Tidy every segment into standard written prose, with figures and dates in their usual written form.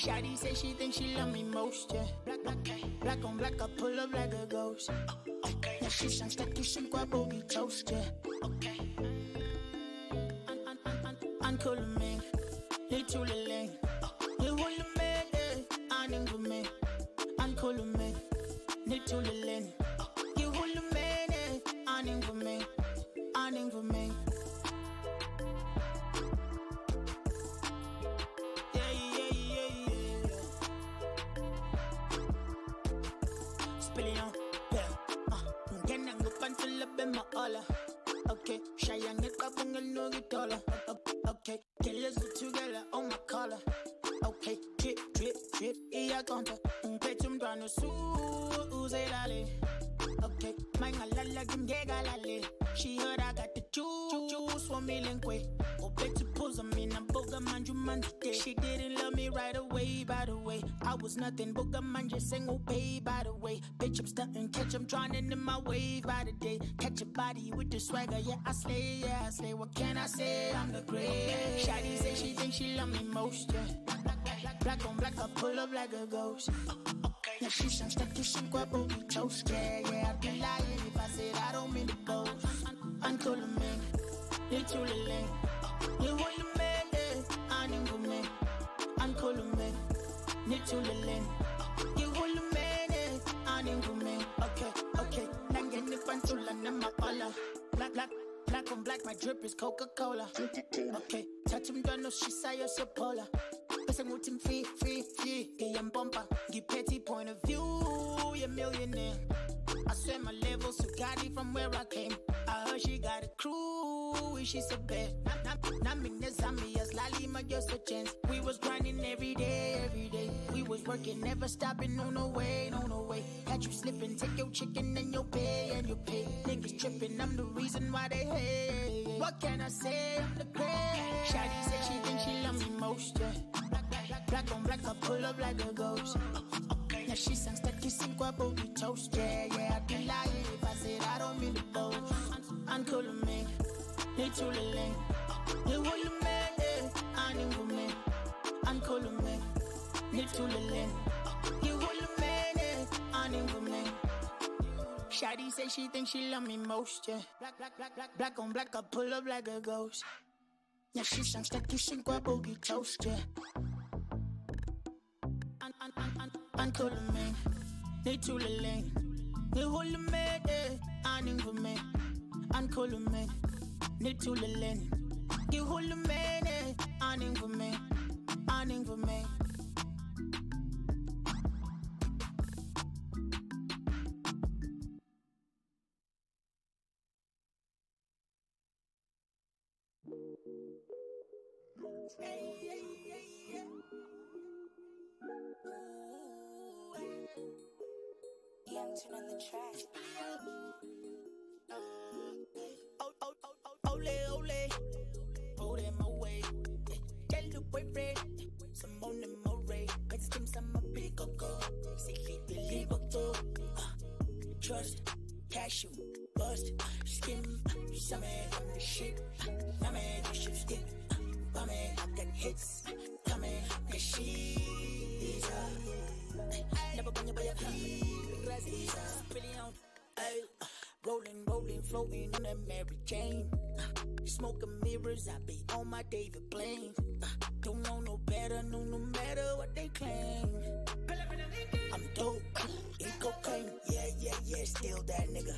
Shawty say she thinks she love me most, yeah. Black on black, I pull up like a ghost. Now she sounds like you sing qua boogie toast, yeah. Uncool me, little lane. You hold me, I'm for me. Uncool me, little lane. You hold me, I'm for me. I'm for me. Okay, shy and it up on the nugget dollar. Okay, killers together on my collar. Okay, drip, drip, drip, iya conta. Un petum dono su, uze lale. Okay, my galala gim galale. She heard I got the juice, 1 million quay. Oh, bet you pulls them in a boga manju man today. She didn't love me right away, by the way. I was nothing, boga man just saying obey, by the way. Bitch, I'm stunting, catch, I'm drowning in my wave by the day. Catch a body with the swagger, yeah, I slay. What can I say? I'm the great. Shawty say she thinks she love me most, yeah. Black on black, I pull up like a ghost. Now she sounds like you sing qua boogie toast, yeah. I'd be lying if I said I don't mean to boast. Uncool me, little lane. You hold me, I'm for me. Uncool me, little lane. You hold me, I'm for me. Okay. Nangen ni pantula na mapala. Black on black, my drip is Coca-Cola. Okay, touch him down, no she say you're so polar. Person with him free, get your bumper. Give petty point of view, you're millionaire. I swear my levels so Gotti from where I came. I heard she got a crew, she's a bad. Not me, me as Lali, my girl, so chance. We was grinding every day. We was working, never stopping, no way. Catch you slipping, take your chicken and your pay, Niggas tripping, I'm the reason why they hate. What can I say? I'm the great. Shawty said she thinks she love me most, yeah. Black on black, I pull up like a ghost. Now she sounds like you sing qua boogie toast, yeah. I'd be lying if I said I don't mean to boast. Uncool me, little lane. You hold me, I'm for me. Uncool me, little lane. You hold me, I'm for me. Shawty say she thinks she love me most, yeah. Black on black, I pull up like a ghost. Now she sounds like you sing qua boogie toast, yeah. Uncool me, little lane. You hold me, I'm for me. Uncool me, little lane. You hold me, I'm for me. I'm for me. Turn on the track. Ole, hold them away. Tell the boyfriend, some on them array. Let's give some a big go. Say fit the legal to trust, cashew, bust, skim, some on the shit. My man, you should stick. My man, I got hits. Come in, the she's never been by a piece. Rolling, floating on that Mary Jane. Smoking mirrors, I be on my David Blaine. Don't know no better, no matter what they claim. I'm dope, eat cocaine, yeah, still that nigga.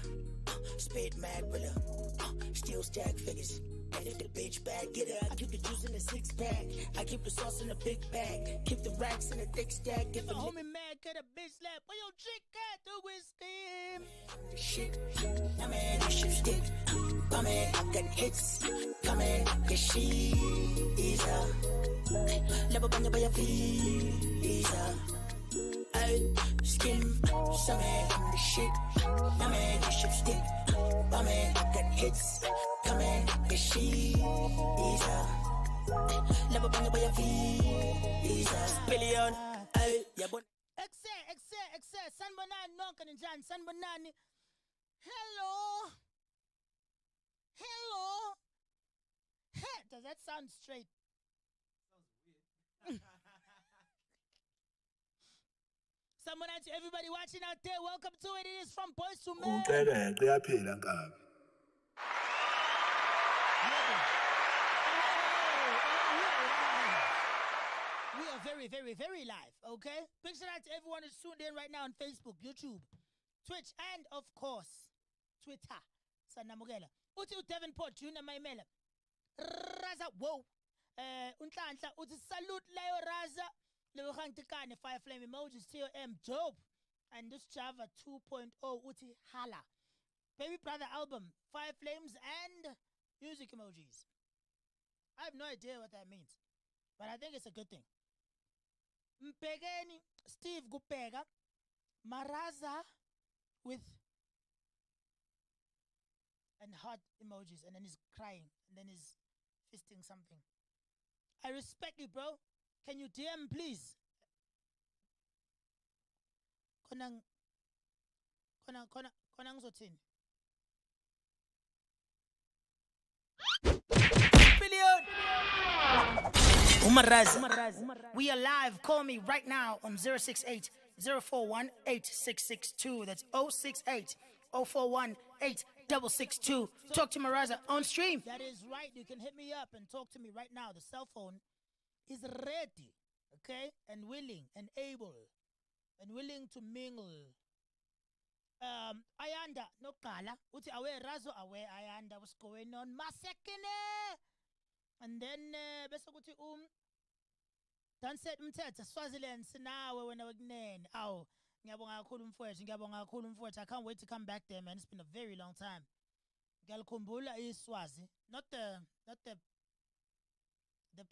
Spit mad with her, still stack figures. And if the bitch bag, get her. I keep the juice in the 6-pack. I keep the sauce in the big bag. Keep the racks in the thick stack. If a homie mad, cut a bitch slap. Where your chick at? The whiskey. Shit, my man, you should stick. My man, I got hits. Come in, cause she is a never been by your visa. Ay, skin, some man, the shit. My man, you should stick. My man, I got hits. Come in, cause she is a never been by your visa. Billion, ay, yeah, but excess, San Banani, Nonkan and John, San Banani. Hello. Hey, does that sound straight? Sounds weird. Someone to everybody watching out there, welcome to it. It is from Boys to Men. We are very, very, very live, okay? Big shout out to everyone who's tuned in right now on Facebook, YouTube, Twitch, and of course, Twitter. Sanamugela. Uti Devonport, Junior Maimela. Raza, whoa. Unhlanhla uti salute Leo Raza. Leo Tikane, Fire Flame emojis, TOM, dope. And this Java 2.0, uti hala. Baby Brother album, Fire Flames and music emojis. I have no idea what that means, but I think it's a good thing. Mpegeni, Steve Gupega, MarazA with and heart emojis, and then he's crying, and then he's fisting something. I respect you, bro. Can you DM, please? Konang zotin. MarazA. We are live. Call me right now on 068 041 8662. That's 068 041 8662. Talk to MarazA on stream. That is right. You can hit me up and talk to me right now. The cell phone is ready, okay, and willing and able and willing to mingle. Ayanda no kala. Uti awe razo awe Ayanda. What's going on? Masekene. And then bese kuthi Danset Mthetha Swaziland sinawe wena wekunene. Aw, ngiyabonga kakhulu mfowethu. I can't wait to come back there, man. It's been a very long time. Ngiyalikhumbula iSwazi, not the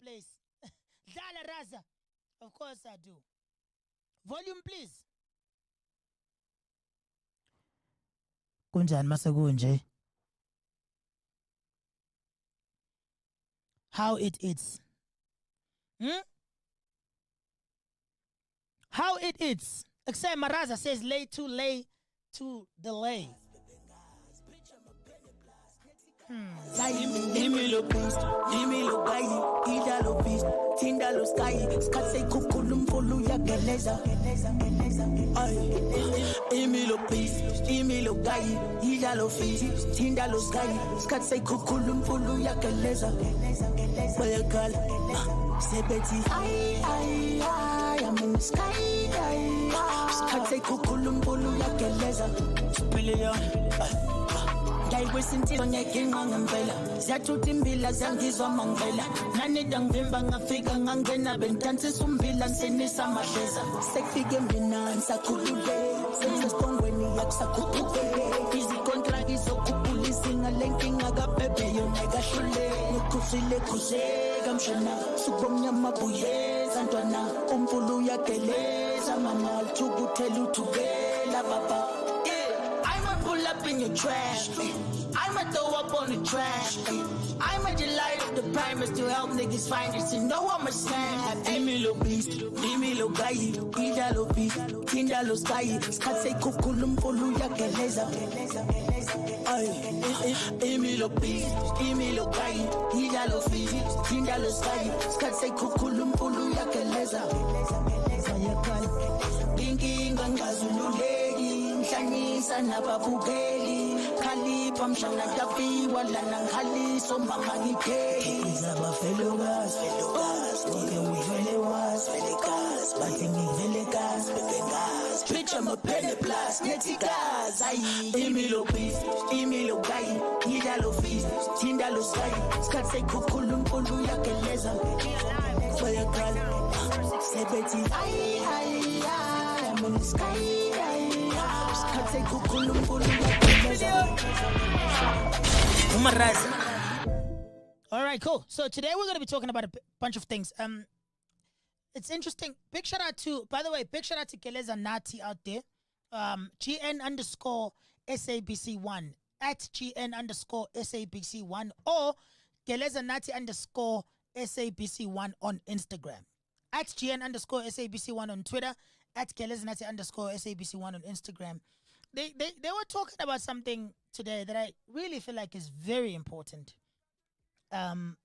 place. Dala Raza. Of course I do. Volume please. Kunjani masekunje? How it is. How it is. Except MarazA says lay to delay. Imilo beast, imilo gayi, idalo beast, tindalo sky, skatse kukulum folu ya geleza. Imilo beast, imilo gayi, idalo beast, tindalo sky, skatse kukulum folu ya geleza. Bayakal, sebeti, I'm in the sky, skatse kukulum folu ya geleza. Billion. Ngayikwesinto ngekinga ngempela Ziyathuta imbila ziyangizwa mangivela Nanida ngivimba ngafika ngangena bengidansisa umbila ngisenisa amahleza Sekufike mina ngisakhulule Senze sitongweni yakusakhuphuke Izikontraki zokhuphula izinga lenkinga kabhebhe yona ikahlule Ngikhuzile khuzeka mshana Subomnyama buyeza ntwana Umfulu uyageleza mama Althukuthela uthukela baba Pull up in your trash. I'ma throw up on the trash. I'ma delight up the primers to help niggas find it. You know I'm a snap. Emilo beast, Emilo guy, Idalo beast, Tindalo sky, Skatse kukulum polu ya geleza. Emilo beast, Emilo guy, Idalo beast, Tindalo sky, Skatse kukulum polu ya geleza. Bingi ngangazulule. Nhlanyisa nababukeli Khalipha mshana tafiwa lana ngikhaliso mama ngipheli Izaba felokazi Nike ngivele kazi Bathi ngivele kazi bebengazi Bitch I'm a penny plus nethi kazi Imilo beast, imilo guy Idalo feast, tindalo sky Skhat sekhukhula umfulu yageleza Bayakal Sebeti I'm in the sky MarazA. All right, cool. So today we're going to be talking about a bunch of things. It's interesting. Big shout out to, by the way, big shout out to Keleza Nati out there. GN_SABC1 at GN_SABC1 or Keleza Nati _SABC1 on Instagram. At GN_SABC1 on Twitter. At Keleza Nati _SABC1 on Instagram. They were talking about something today that I really feel like is very important. And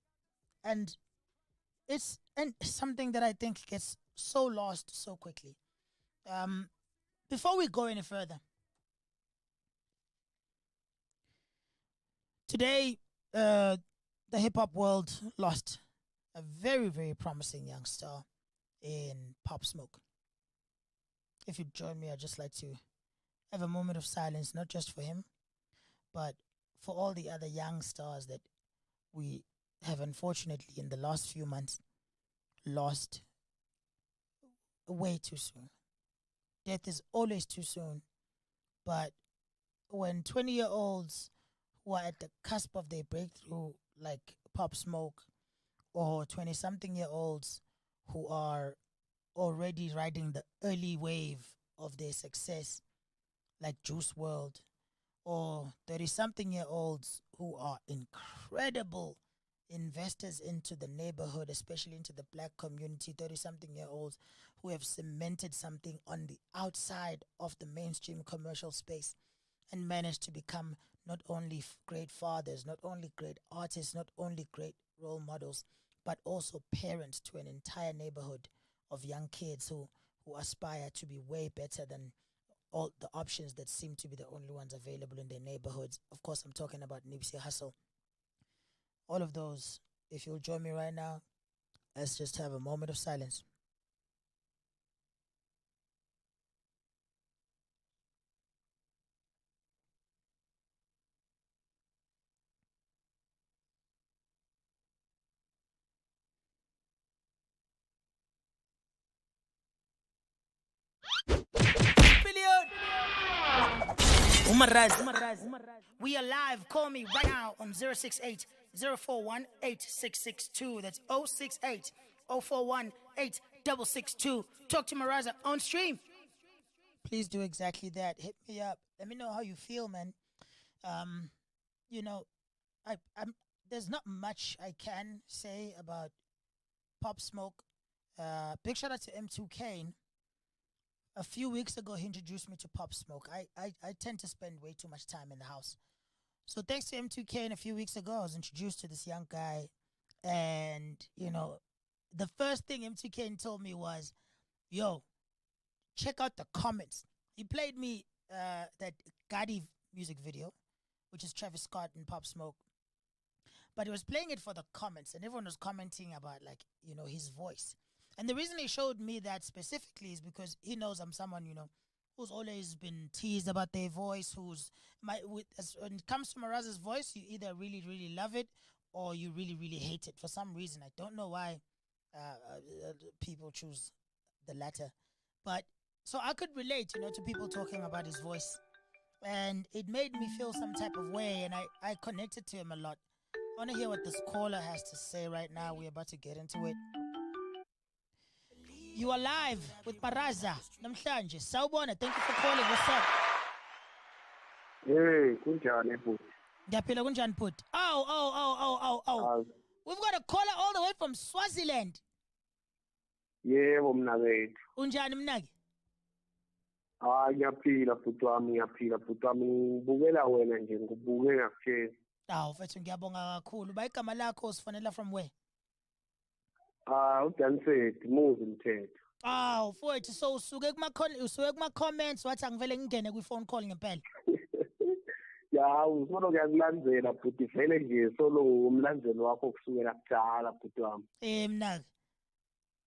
it's something that I think gets so lost so quickly. before we go any further, today, the hip hop world lost a very, very promising young star in Pop Smoke. If you'd join me, I'd just like to have a moment of silence, not just for him, but for all the other young stars that we have unfortunately in the last few months lost way too soon. Death is always too soon, but when 20-year-olds who are at the cusp of their breakthrough, like Pop Smoke, or 20-something-year-olds who are already riding the early wave of their success, like Juice World, or 30-something-year-olds who are incredible investors into the neighborhood, especially into the black community, 30-something-year-olds who have cemented something on the outside of the mainstream commercial space and managed to become not only great fathers, not only great artists, not only great role models, but also parents to an entire neighborhood of young kids who aspire to be way better than all the options that seem to be the only ones available in their neighborhoods. Of course, I'm talking about Nipsey Hussle. All of those, if you'll join me right now, let's just have a moment of silence. MarazA. We are live. Call me right now on 068 041 8662. That's 068 041 8662. Talk to MarazA on stream. Please do exactly that. Hit me up. Let me know how you feel, man. You know, I'm there's not much I can say about Pop Smoke. Big shout out to M2 Kane. A few weeks ago, he introduced me to Pop Smoke. I tend to spend way too much time in the house. So thanks to M2K, and a few weeks ago, I was introduced to this young guy. And, you know, the first thing M2K told me was, yo, check out the comments. He played me that Gotti music video, which is Travis Scott and Pop Smoke. But he was playing it for the comments, and everyone was commenting about, like, you know, his voice. And the reason he showed me that specifically is because he knows I'm someone, you know, who's always been teased about their voice, when it comes to MarazA's voice, you either really, really love it or you really, really hate it. For some reason, I don't know why people choose the latter. But so I could relate, you know, to people talking about his voice. And it made me feel some type of way, and I connected to him a lot. I want to hear what this caller has to say right now. We're about to get into it. You are live with MarazA. Namhlanje. Sawubona. Thank you for calling. What's up? Hey, kunjani bhuti? Ngiyaphila kunjani bhuti? Oh. We've got a caller all the way from Swaziland. Yebo mnakethu. Unjani mnaki? Ngiyaphila bhuti wami, ngibukela wena nje, ngibuke ngakutshela. Mfethu ngiyabonga kakhulu. Igama lakho usifonela from where? uDanseth Muzi Mthetho. Mfowethu, so usuke kuma-comments wathi angivele ngingene kwi-phone call ngempela. Ya, usolo kuyakulandzela bhuti, vele nje solo umlandzelo wakho kusukela kudala bhuti wami. Mnaki.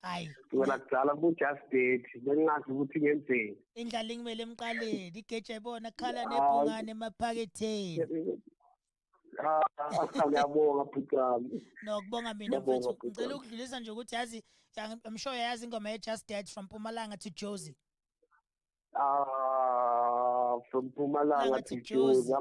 Hayi. Kusukela kudala ku-just date, bengingazi ukuthi ngenzeni. Indlala ingimele emqaleni, igeja ibona khala nebhungane emaphaketheni. Ngiyabonga bhuti wami. No, kubonga mina mfethu. Ngicela ukudlulisa nje ukuthi yazi, I'm sure yazi ingoma ye-Just Dance from Mpumalanga to Jozi. From Mpumalanga to Jozi.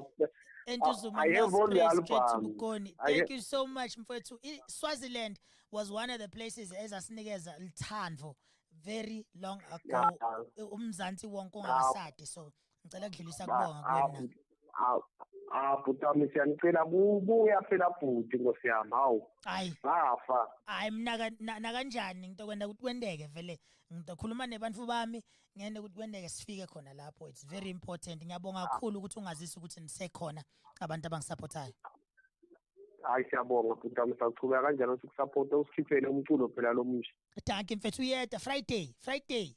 I have all the albums. Thank you so much mfethu. Swaziland was one of the places ezasinikeza Lthando very long ago. Umzansi wonke ungasade, so ngicela ukudlulisa kubonga kuwena. Bhuti wami siyanicela buya phela bhuti Nkosi yami, hawu. Hayi. Ngafa. Hayi mina nakanjani ngento kwenda ukuthi kwendeke vele. Ngizokhuluma nebantu bami ngene ukuthi kwendeke sifike khona lapho. It's very important. Ngiyabonga kakhulu ukuthi ungazisi ukuthi nisekhona abantu abangisupportayo. Hayi siyabonga bhuti wami, sachubeka kanjalo sikusupport usikhiphele umculo phela lo musha. Thank you mfethu, yedwa Friday.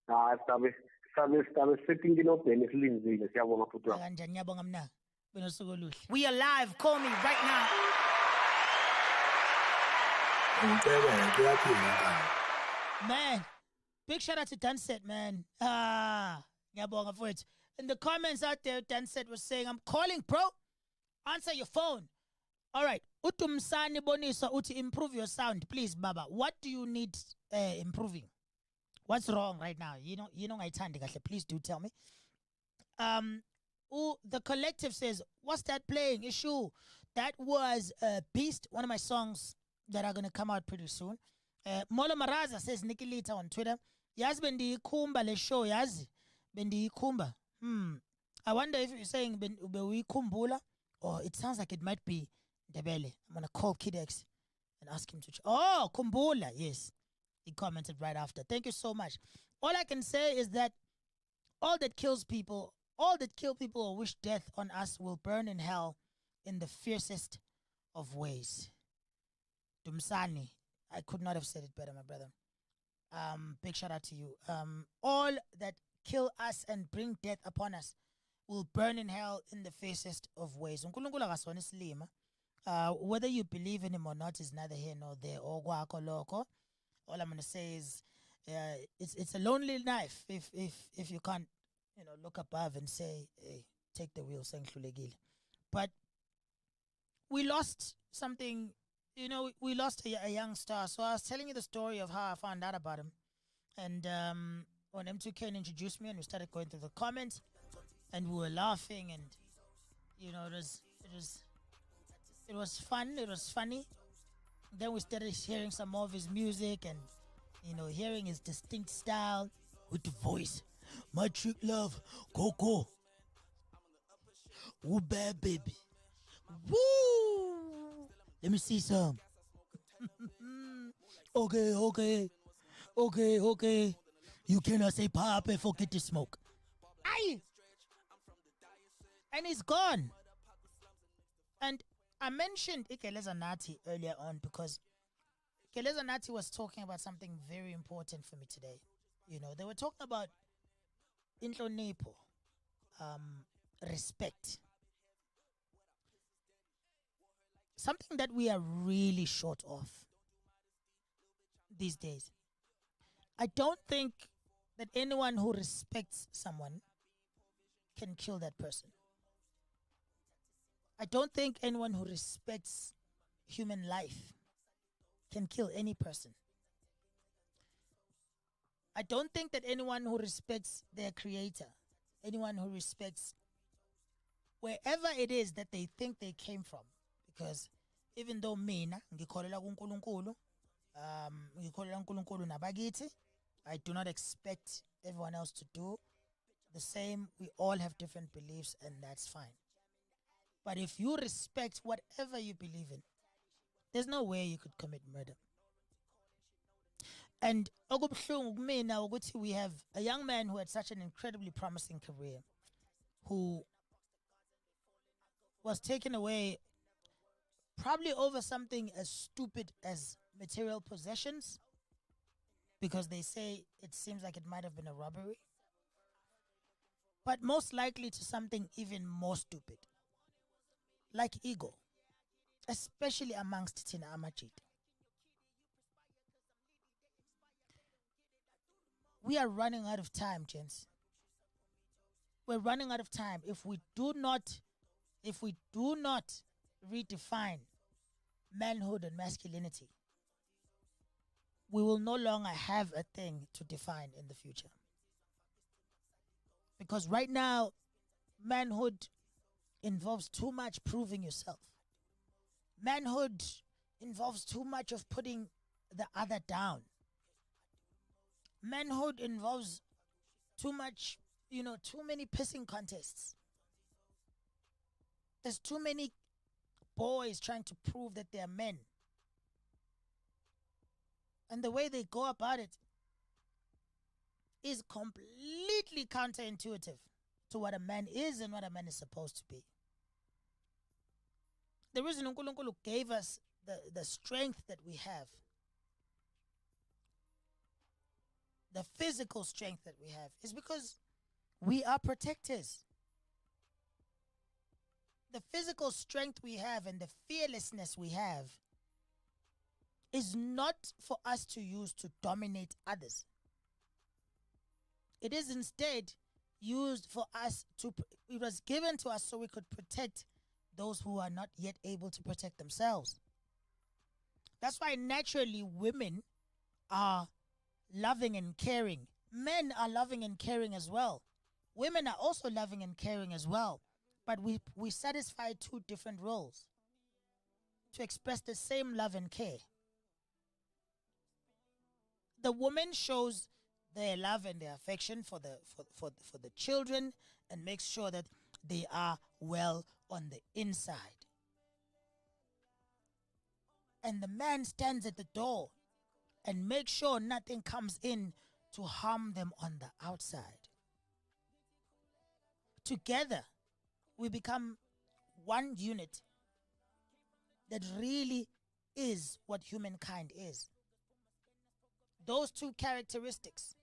Sabe setting inobheni esilinzile siyabonga futhi wami. Kanjani ngiyabonga mna. Benosuku oluhle. We are live. Call me right now. Man, big shout out to Danset, man. Ngiyabonga mfowethu. In the comments out there, Danset was saying, I'm calling, bro. Answer your phone. All right. Utumsani Bonisa uti improve your sound, please, Baba. What do you need improving? What's wrong right now? You know, please do tell me. The collective says, what's that playing? Issue. That was Beast, one of my songs that are gonna come out pretty soon. MarazA says Nikilita on Twitter. Yaz bendi kumba le show yaz. Bendi kumba. I wonder if you're saying bewi kumbula, or it sounds like it might be Debele. I'm gonna call Kid X and ask him to. Oh, kumbula, yes. He commented right after. Thank you so much. All I can say is that all that kill people or wish death on us will burn in hell in the fiercest of ways. Dumsani, I could not have said it better, my brother. Big shout out to you. All that kill us and bring death upon us will burn in hell in the fiercest of ways. Whether you believe in him or not is neither here nor there. All I'm gonna say is, it's a lonely life if you can't, look above and say, hey, take the wheel, but we lost something. We lost a young star. So I was telling you the story of how I found out about him, and when M2K introduced me and we started going through the comments, and we were laughing, and it was fun. It was funny. Then we started hearing some more of his music and, hearing his distinct style with the voice. My trick love, Coco. Woo, bad baby. Woo! Let me see some. Okay. You cannot say pop and forget to smoke. Aye! And he's gone. And I mentioned Ikeleza Nati earlier on because Ikeleza Nati was talking about something very important for me today. They were talking about inhlonipho, respect. Something that we are really short of these days. I don't think that anyone who respects someone can kill that person. I don't think anyone who respects human life can kill any person. I don't think that anyone who respects their creator, anyone who respects wherever it is that they think they came from, because even though mina ngikholelwa kuNkulunkulu, ngikholelwa kuNkulunkulu nabakithi, I do not expect everyone else to do the same. We all have different beliefs, and that's fine. But if you respect whatever you believe in, there's no way you could commit murder. And we have a young man who had such an incredibly promising career, who was taken away probably over something as stupid as material possessions, because they say it seems like it might have been a robbery, but most likely to something even more stupid, like ego, especially amongst Tina Amajid. We are running out of time, gents. We're running out of time. If we do not redefine manhood and masculinity, we will no longer have a thing to define in the future. Because right now, manhood involves too much proving yourself. Manhood involves too much of putting the other down. Manhood involves too much, too many pissing contests. There's too many boys trying to prove that they're men. And the way they go about it is completely counterintuitive to what a man is and what a man is supposed to be. The reason Unkulunkulu gave us the strength that we have the physical strength that we have is because we are protectors. The physical strength we have and the fearlessness we have is not for us to use to dominate others. It is instead used for us to, it was given to us so we could protect those who are not yet able to protect themselves. That's why naturally women are loving and caring. Men are loving and caring as well. Women are also loving and caring as well. But we satisfy two different roles to express the same love and care. The woman shows their love and their affection for the children and makes sure that they are well on the inside. And the man stands at the door and makes sure nothing comes in to harm them on the outside. Together, we become one unit that really is what humankind is. Those two characteristics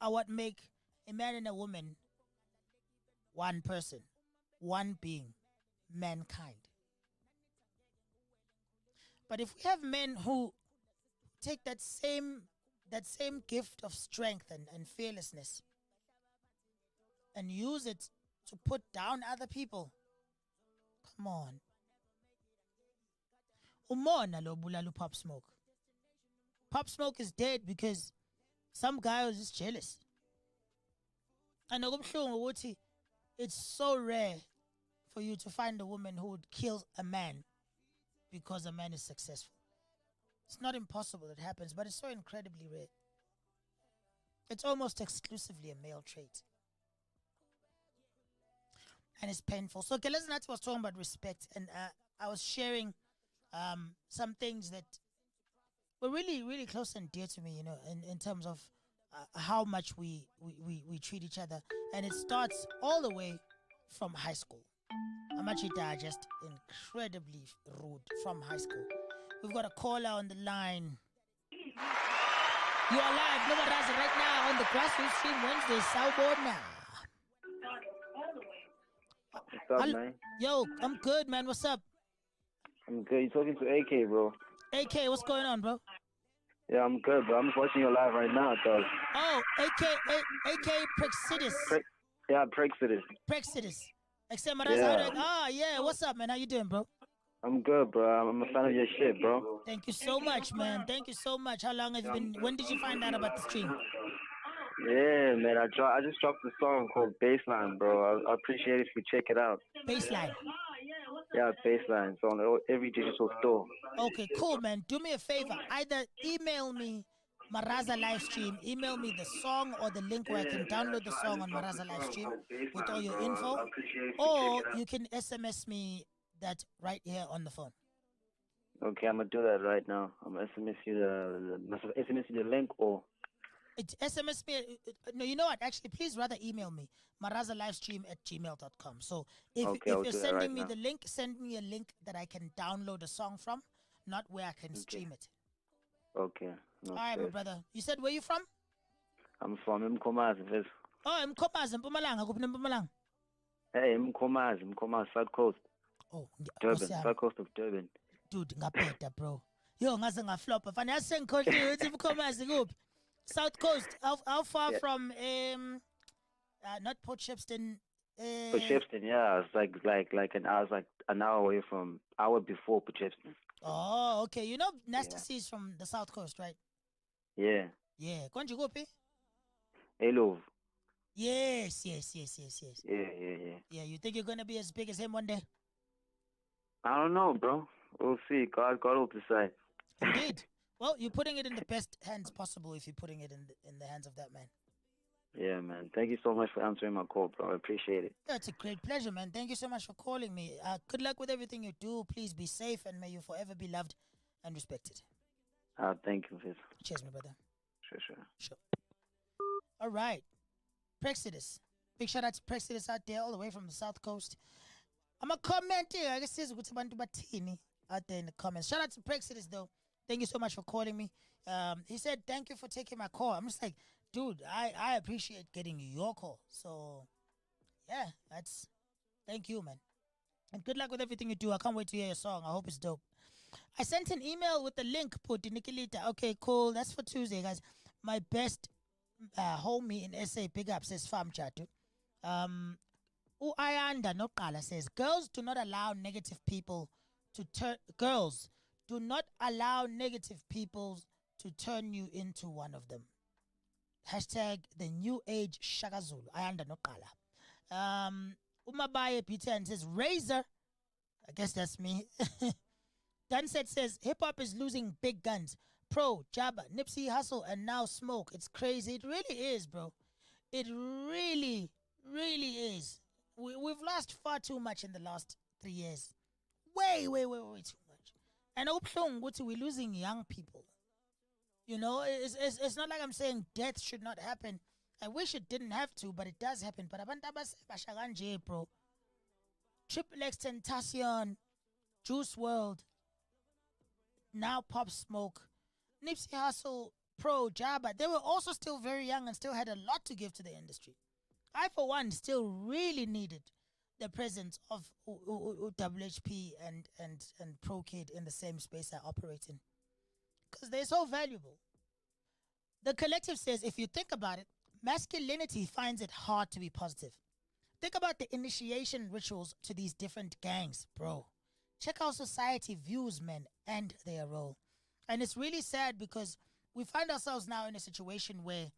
are what make a man and a woman one person, one being, mankind. But if we have men who take that same gift of strength and fearlessness and use it to put down other people, come on. Umona lo bulala Pop Smoke. Pop Smoke is dead because some guy was just jealous. And it's so rare for you to find a woman who would kill a man because a man is successful. It's not impossible, it happens, but it's so incredibly rare. It's almost exclusively a male trait. And it's painful. So Kelez Nat was talking about respect, and I was sharing some things that were really, really close and dear to me, you know, in terms of how much we treat each other. And it starts all the way from high school. Amachita are just incredibly rude from high school. We've got a caller on the line. You are live, MarazA, right now on the Grassroots Stream Wednesday, Sawubona. What's up, man? Yo, I'm good, man. What's up? I'm good. You're talking to AK, bro. AK, what's going on, bro? Yeah, I'm good, bro. I'm watching you live right now, dog. Oh, AK Prexidis. Prexidis. Prexidis. Except MarazA. Yeah. Yeah. What's up, man? How you doing, bro? I'm good, bro. I'm a fan of your shit, bro. Thank you so much, man. Thank you so much. How long have you been? When did you find out about the stream? Yeah, man. I just dropped a song called Baseline, bro. I appreciate it if you check it out. Baseline. Yeah, Baseline. It's on every digital store. Okay, cool, man. Do me a favor. Either email me MarazA live stream, email me the song or the link where I can download the song on MarazA live stream with all your info, or you can SMS me that right here on the phone. Okay, I'm gonna do that right now. I'm gonna SMS you the link, or It's SMS me. No, you know what? Actually, please rather email me marazalivestream@gmail.com. So if you're sending me the link, send me a link that I can download a song from, not where I can stream it. Okay. All right, my brother. You said where you from? I'm from Mkomazi. Oh, Mkomazi, Mpumalanga. Kuphi Mpumalanga? Hey, Mkomazi, South Coast. Oh, Durban, South Coast of Durban. Dude, ngapeta, bro. Yo, ngaze ngafloppa. Fanele asengikhohliwe ukuthi Mkomazi kuphi? South Coast. How far from not Port Shepstone? Port Shepstone, yeah. It's like an hour, an hour away from hour before Port Shepstone. Oh, okay. You know Nasty is from the South Coast, right? Yeah. Yeah. Konje kuphi? Hello. Yes. Yeah. Yeah, you think you're gonna be as big as him one day? I don't know, bro. We'll see. God will decide. Indeed. Well, you're putting it in the best hands possible if you're putting it in the hands of that man. Yeah, man. Thank you so much for answering my call, bro. I appreciate it. That's a great pleasure, man. Thank you so much for calling me. Good luck with everything you do. Please be safe, and may you forever be loved and respected. Thank you, Fizz. Cheers, my brother. Sure. All right. Prexidis. Big shout out to Prexidis out there all the way from the South Coast. I'm a commenting. I guess this is batini out there in the comments. Shout out to Prexidis, though. Thank you so much for calling me. He said, thank you for taking my call. I'm just like, dude, I appreciate getting your call. So yeah, thank you, man. And good luck with everything you do. I can't wait to hear your song. I hope it's dope. I sent an email with the link, Puti Nikilita. Okay, cool. That's for Tuesday, guys. My best homie in SA, big up, says Farm Chat. Ayanda Nokala says, girls do not allow negative people to turn, girls do not allow negative people to turn you into one of them. Hashtag the new age Shaka Zulu. Ayanda Nokala. Umabaye Peter and says, Razor. I guess that's me. Dunset says, hip hop is losing big guns. Pro, Jabba, Nipsey Hussle, and now Smoke. It's crazy. It really is, bro. It really, really is. We've lost far too much in the last 3 years. Way too much. And we're losing young people. You know, it's not like I'm saying death should not happen. I wish it didn't have to, but it does happen. But abantu abasebasha kanje, bro. Triple X Tentacion, Juice World, now Pop Smoke, Nipsey Hussle, Pro, Jabba, they were also still very young and still had a lot to give to the industry. I, for one, still really needed the presence of WHP and Pro Kid in the same space I operate in. Because they're so valuable. The collective says, if you think about it, masculinity finds it hard to be positive. Think about the initiation rituals to these different gangs, bro. Check how society views men and their role. And it's really sad because we find ourselves now in a situation where,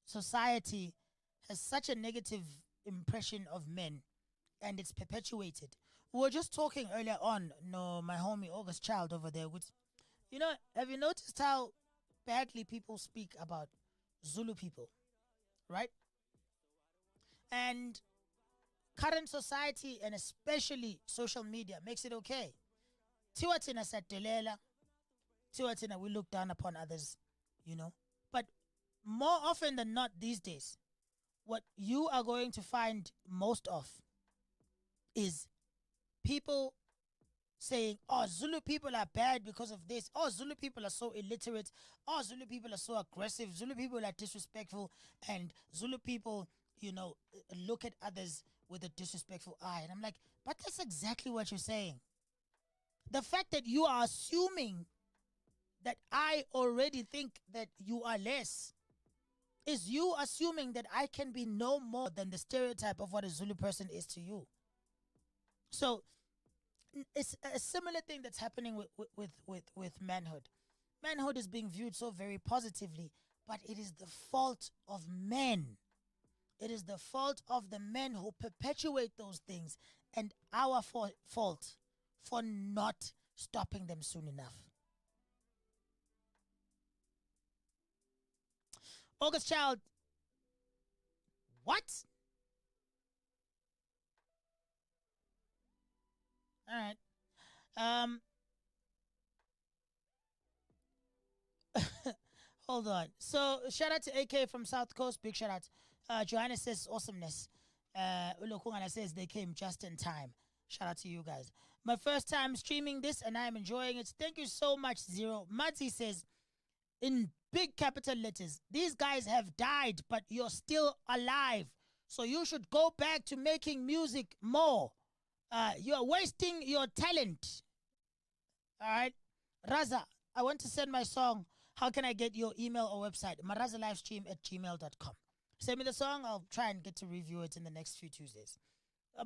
society has such a negative impression of men and it's perpetuated. We were just talking earlier on, my homie August Child over there, which, have you noticed how badly people speak about Zulu people, right? And current society and especially social media makes it okay. Tiwatina Satelela, Tiwatina, we look down upon others, But more often than not these days, what you are going to find most of is people saying, oh, Zulu people are bad because of this. Oh, Zulu people are so illiterate. Oh, Zulu people are so aggressive. Zulu people are disrespectful. And Zulu people, look at others with a disrespectful eye. And I'm like, but that's exactly what you're saying. The fact that you are assuming that I already think that you are less is you assuming that I can be no more than the stereotype of what a Zulu person is to you. So it's a similar thing that's happening with manhood. Manhood is being viewed so very positively, but it is the fault of men. It is the fault of the men who perpetuate those things and our fault for not stopping them soon enough. August Child, what? All right. Hold on. So shout out to AK from South Coast. Big shout out. Johanna says awesomeness. Ulokungana says they came just in time. Shout out to you guys. My first time streaming this and I'm enjoying it. Thank you so much, Zero. Madzi says in big capital letters, these guys have died, but you're still alive. So you should go back to making music more. You're wasting your talent. All right. Raza, I want to send my song. How can I get your email or website? MarazALivestream@gmail.com. Send me the song. I'll try and get to review it in the next few Tuesdays.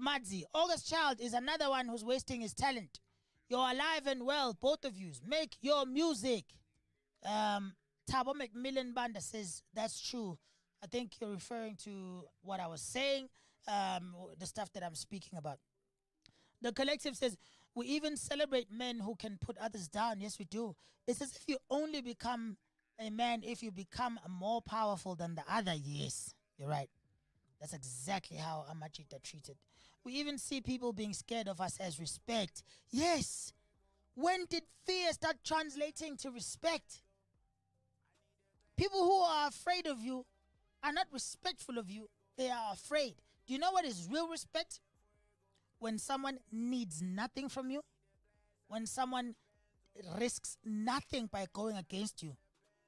Madzi, August Child is another one who's wasting his talent. You're alive and well, both of you. Make your music. Tabo McMillan Banda says, that's true. I think you're referring to what I was saying, the stuff that I'm speaking about. The collective says, we even celebrate men who can put others down. Yes, we do. It's as if you only become a man if you become more powerful than the other. Yes, you're right. That's exactly how Amachita treated. We even see people being scared of us as respect. Yes. When did fear start translating to respect? People who are afraid of you are not respectful of you. They are afraid. Do you know what is real respect? When someone needs nothing from you. When someone risks nothing by going against you,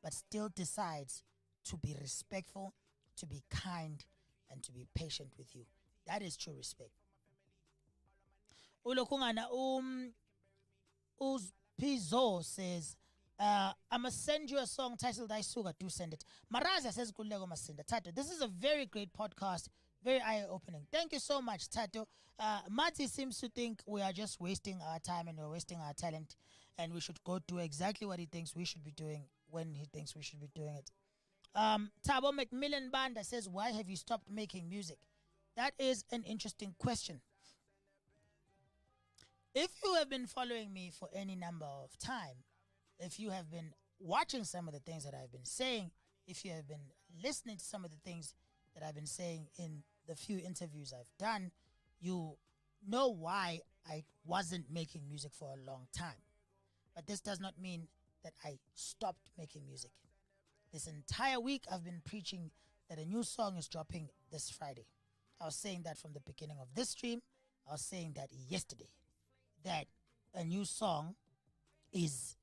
but still decides to be respectful, to be kind, and to be patient with you. That is true respect. Ulokungana Uzpizo says, I must send you a song titled Aisuga. Do send it. MarazA says, Kulego Masinda. Tato, this is a very great podcast. Very eye-opening. Thank you so much, Tato. Mati seems to think we are just wasting our time and we're wasting our talent, and we should go do exactly what he thinks we should be doing when he thinks we should be doing it. Tabo McMillan Banda says, why have you stopped making music? That is an interesting question. If you have been following me for any number of time, if you have been watching some of the things that I've been saying, if you have been listening to some of the things that I've been saying in the few interviews I've done, you know why I wasn't making music for a long time. But this does not mean that I stopped making music. This entire week I've been preaching that a new song is dropping this Friday. I was saying that from the beginning of this stream. I was saying that yesterday, that a new song is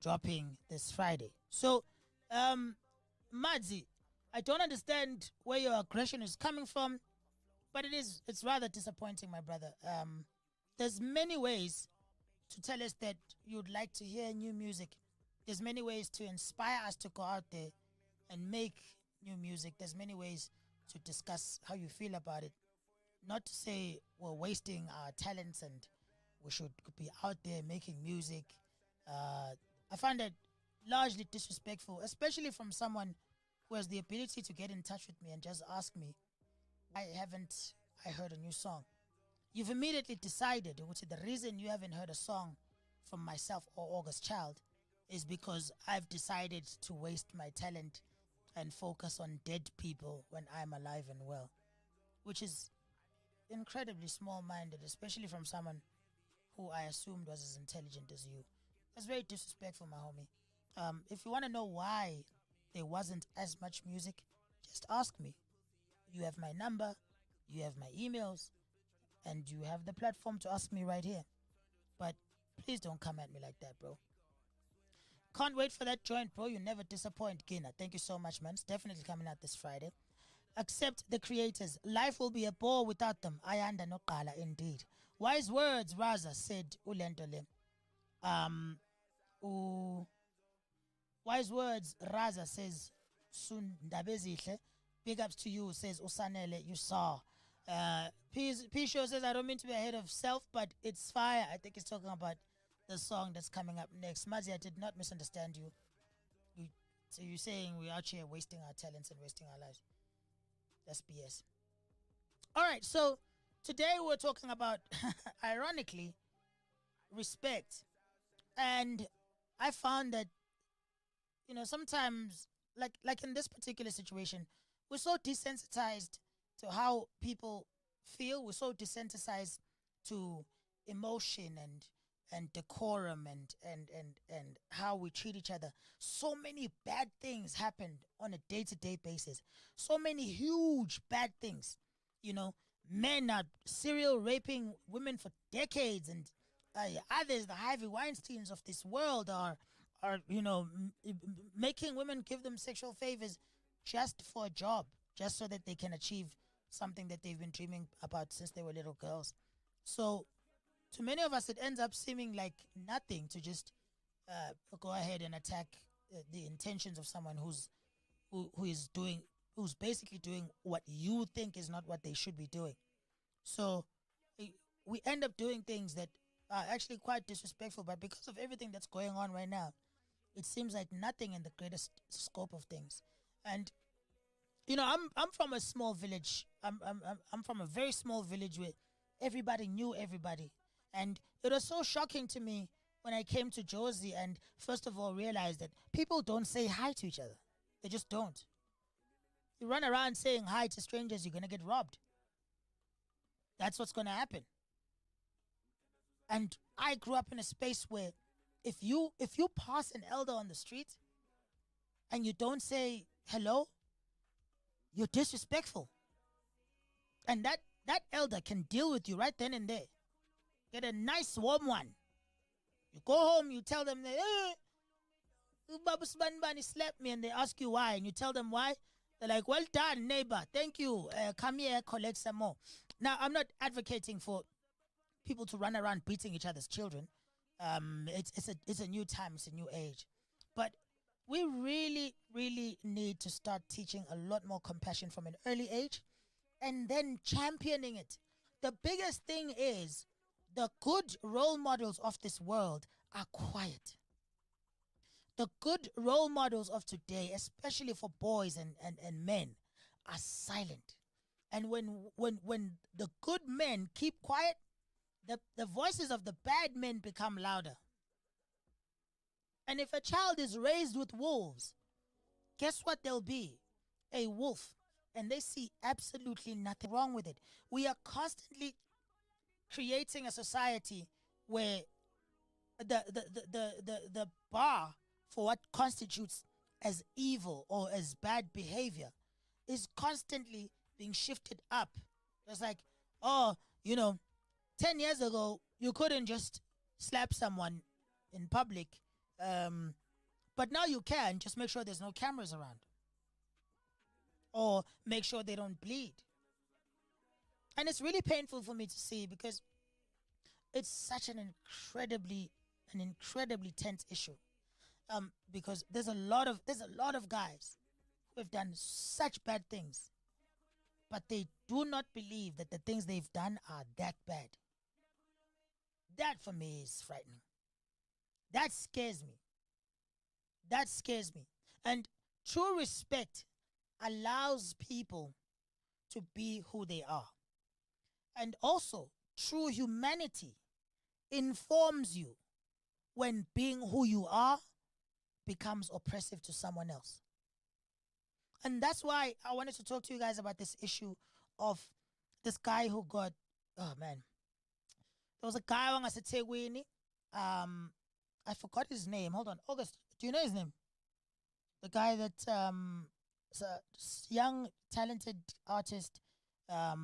dropping this Friday. So, Madzi, I don't understand where your aggression is coming from, but it's rather disappointing, my brother. There's many ways to tell us that you'd like to hear new music. There's many ways to inspire us to go out there and make new music. There's many ways to discuss how you feel about it. Not to say we're wasting our talents and we should be out there making music. I find that largely disrespectful, especially from someone who has the ability to get in touch with me and just ask me, why haven't I heard a new song? You've immediately decided, which is the reason you haven't heard a song from myself or August Child, is because I've decided to waste my talent and focus on dead people when I'm alive and well, which is incredibly small-minded, especially from someone who I assumed was as intelligent as you. That's very disrespectful, my homie. If you want to know why there wasn't as much music, just ask me. You have my number, you have my emails, and you have the platform to ask me right here. But please don't come at me like that, bro. Can't wait for that joint, bro. You never disappoint, Gina. Thank you so much, man. It's definitely coming out this Friday. Accept the creators. Life will be a bore without them. Ayanda no qala, indeed. Wise words, Raza said Ulentole. Wise words, Raza says Sundabezihle. Big ups to you, says Usanele, you saw. P-Show says, I don't mean to be ahead of self, but it's fire. I think he's talking about the song that's coming up next. Mazi, I did not misunderstand you. So you're saying we're out here wasting our talents and wasting our lives. That's BS. All right, so today we're talking about, ironically, respect. And I found that, you know, sometimes, like in this particular situation, we're so desensitized to how people feel. We're so desensitized to emotion and decorum and how we treat each other. So many bad things happened on a day-to-day basis. So many huge bad things. You know, men are serial raping women for decades, and others, the Harvey Weinsteins of this world, are you know, making women give them sexual favors just for a job, just so that they can achieve something that they've been dreaming about since they were little girls. So to many of us, it ends up seeming like nothing to just go ahead and attack the intentions of someone who's basically doing what you think is not what they should be doing. So we end up doing things that are actually quite disrespectful, but because of everything that's going on right now, it seems like nothing in the greatest scope of things. And you know, I'm from a small village. I'm from a very small village where everybody knew everybody. And it was so shocking to me when I came to Josie and first of all realized that people don't say hi to each other. They just don't. You run around saying hi to strangers, you're going to get robbed. That's what's going to happen. And I grew up in a space where if you pass an elder on the street and you don't say hello, you're disrespectful. And that elder can deal with you right then and there. Get a nice warm one. You go home, you tell them that, Baba Sbanbani slapped me, and they ask you why, and you tell them why. They're like, well done, neighbor. Thank you. Come here, collect some more. Now, I'm not advocating for people to run around beating each other's children. It's a new time. It's a new age. But we really, really need to start teaching a lot more compassion from an early age and then championing it. The biggest thing is the good role models of this world are quiet. The good role models of today, especially for boys and men, are silent. And when the good men keep quiet, the voices of the bad men become louder. And if a child is raised with wolves, guess what they'll be? A wolf. And they see absolutely nothing wrong with it. We are constantly creating a society where the bar for what constitutes as evil or as bad behavior is constantly being shifted up. It's like, 10 years ago, you couldn't just slap someone in public, but now you can. Just make sure there's no cameras around. Or make sure they don't bleed. And it's really painful for me to see because it's such an incredibly tense issue. Because there's a lot of guys who have done such bad things, but they do not believe that the things they've done are that bad. That for me is frightening. That scares me. And true respect allows people to be who they are. And also, true humanity informs you when being who you are becomes oppressive to someone else. And that's why I wanted to talk to you guys about this issue of this guy who got, there was a guy on Asetegwini. I forgot his name. Hold on. August, do you know his name? The guy that is a young, talented artist. I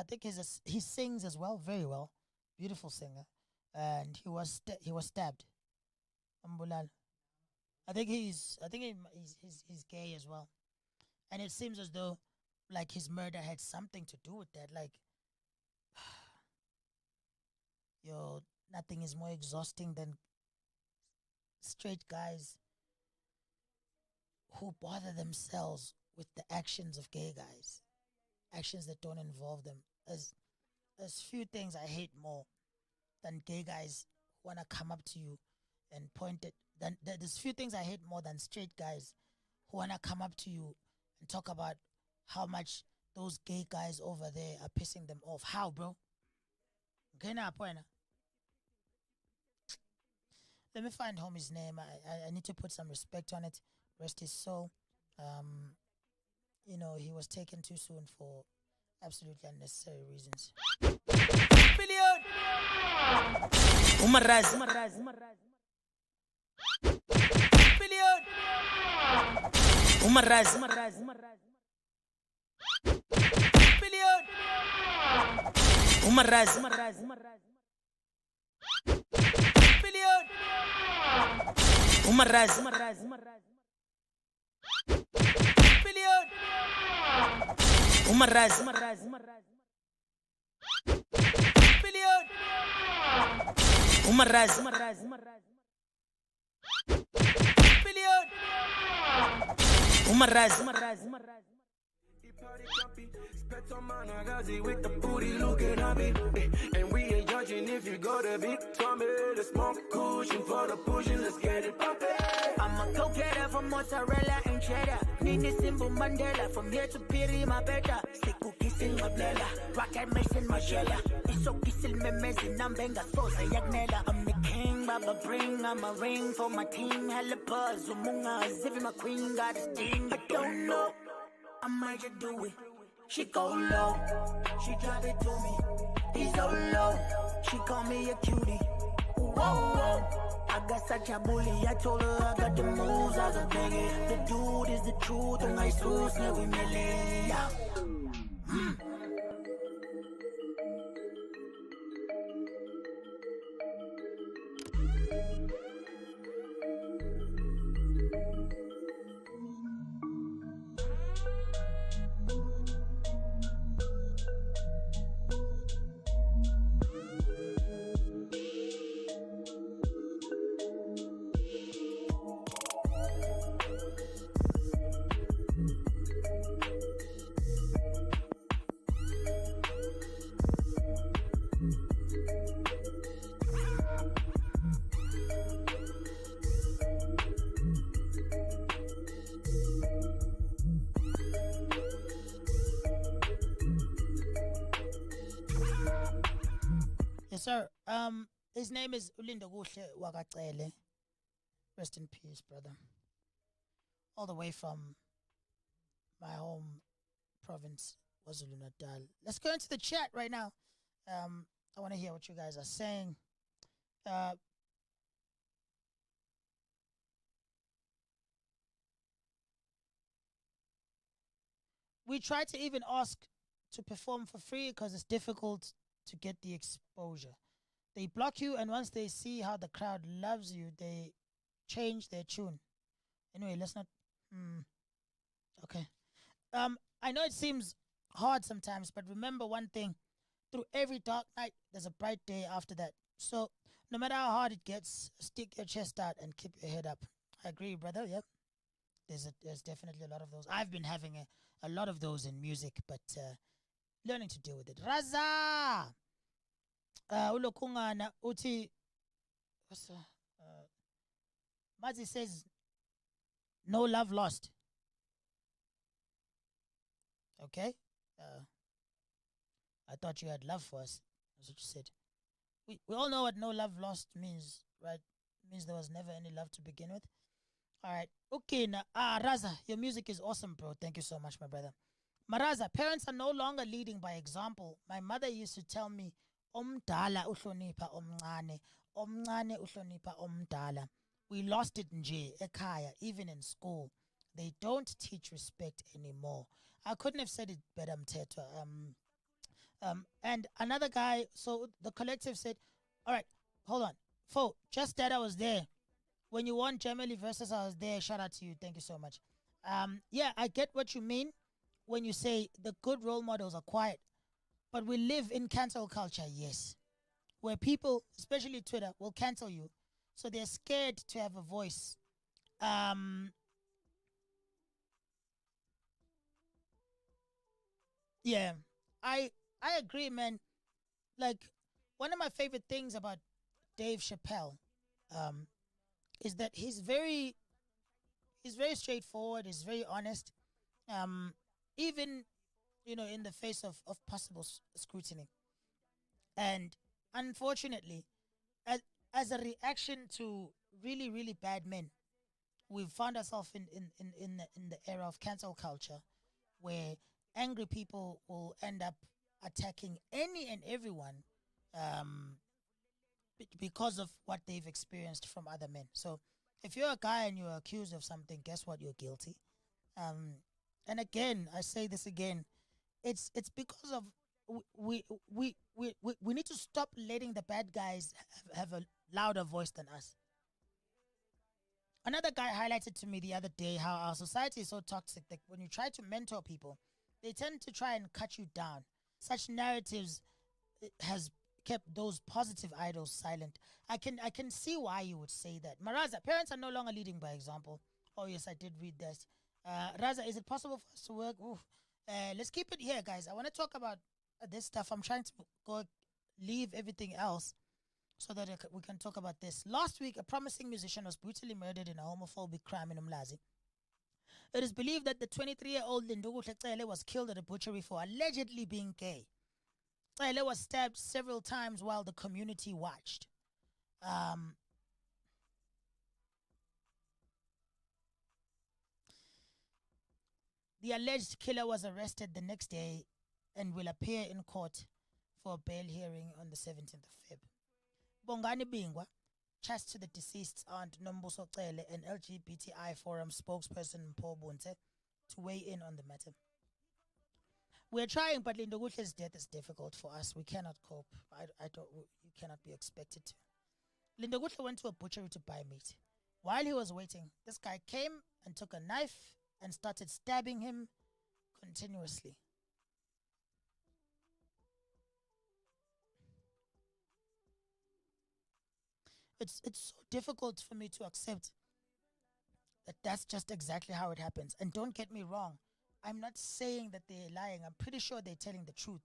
think he sings as well, very well. Beautiful singer. And he was stabbed. Ambulal. I think he's gay as well. And it seems as though like his murder had something to do with that. Like, nothing is more exhausting than straight guys who bother themselves with the actions of gay guys, actions that don't involve them. There's few things I hate more than gay guys who wanna come up to you and point it. There's few things I hate more than straight guys who wanna come up to you and talk about how much those gay guys over there are pissing them off. How, bro? Okay, now, point. Let me find homie's name. I need to put some respect on it. Rest his soul. He was taken too soon for absolutely unnecessary reasons. Billion! MarazA. Billion! MarazA. Billion! MarazA. Billion! MarazA. Billion! MarazA. Billion! MarazA. Billion! MarazA. Spent on my Nagazi with the booty looking at me. And we ain't judging if you go to big tummy. The smoke cushion for the pushing, let's get it poppin'. I'm a go-getter from mozzarella and cheddar. Nini Simbu Mandela, from here to Piri, my better. Siku kissing my blela, rocket missing my shella. Iso kissing me mezin, I'm benga sosa yagnela. I'm the king, Baba bring, I'm a ring for my team. Hella buzz, umunga, zipping my queen, got a sting. I don't know, I might just do it. She go low, she drop it to me. He's so low, she call me a cutie. Whoa, I got such a bully. I told her I got the moves, I was begging. The dude is the truth, and I so snare with me. Yeah. sir. His name is Ulindo Guhle Wakacele. Rest in peace, brother. All the way from my home province, KwaZulu Natal. Let's go into the chat right now. I want to hear what you guys are saying. We try to even ask to perform for free because it's difficult to get the exposure. They block you, and once they see how the crowd loves you, they change their tune. Anyway, let's not. Okay. I know it seems hard sometimes, but remember one thing: through every dark night, there's a bright day after that. So, no matter how hard it gets, stick your chest out and keep your head up. I agree, brother. Yep. There's definitely a lot of those. I've been having a lot of those in music, but learning to deal with it. Raza. Ulokungana uthi. What's Mazi says, no love lost. Okay. I thought you had love for us. That's what you said. We all know what no love lost means, right? It means there was never any love to begin with. All right. Okay. Now, Raza, your music is awesome, bro. Thank you so much, my brother. MarazA, parents are no longer leading by example. My mother used to tell me, omdala uhlonipha omncane, omncane uhlonipha omdala. We lost it nje ekhaya, even in school. They don't teach respect anymore. I couldn't have said it better, Mtetwa. And another guy, so the collective said, all right, hold on. Fo, just that I was there. When you won Germany versus I was there, shout out to you. Thank you so much. Yeah, I get what you mean when you say the good role models are quiet. But we live in cancel culture, yes. Where people, especially Twitter, will cancel you. So they're scared to have a voice. Yeah, I agree, man. Like, one of my favorite things about Dave Chappelle is that he's very straightforward, he's very honest. Even in the face of possible scrutiny. And unfortunately, as a reaction to really, really bad men, we've found ourselves in the era of cancel culture where angry people will end up attacking any and everyone because of what they've experienced from other men. So if you're a guy and you're accused of something, guess what? You're guilty. And again, I say this again, it's because of we need to stop letting the bad guys have a louder voice than us. Another guy highlighted to me the other day how our society is so toxic that when you try to mentor people, they tend to try and cut you down. Such narratives has kept those positive idols silent. I can see why you would say that. MarazA, parents are no longer leading by example. Oh yes, I did read this. Raza, is it possible for us to work? Oof. Let's keep it here, guys. I want to talk about this stuff. I'm trying to go leave everything else so that we can talk about this. Last week, a promising musician was brutally murdered in a homophobic crime in Umlazi. It is believed that the 23-year-old Lindugu Tlexele was killed at a butchery for allegedly being gay. Tlexele was stabbed several times while the community watched. The alleged killer was arrested the next day and will appear in court for a bail hearing on the 17th of Feb. Bongani Bingwa, chast to the deceased's aunt Nombuso Cele and LGBTI forum spokesperson Mpho Bunte to weigh in on the matter. We're trying, but Lindogutle's death is difficult for us. We cannot cope. You cannot be expected to. Lindogutle went to a butchery to buy meat. While he was waiting, this guy came and took a knife and started stabbing him continuously. It's so difficult for me to accept that that's just exactly how it happens. And don't get me wrong, I'm not saying that they're lying. I'm pretty sure they're telling the truth.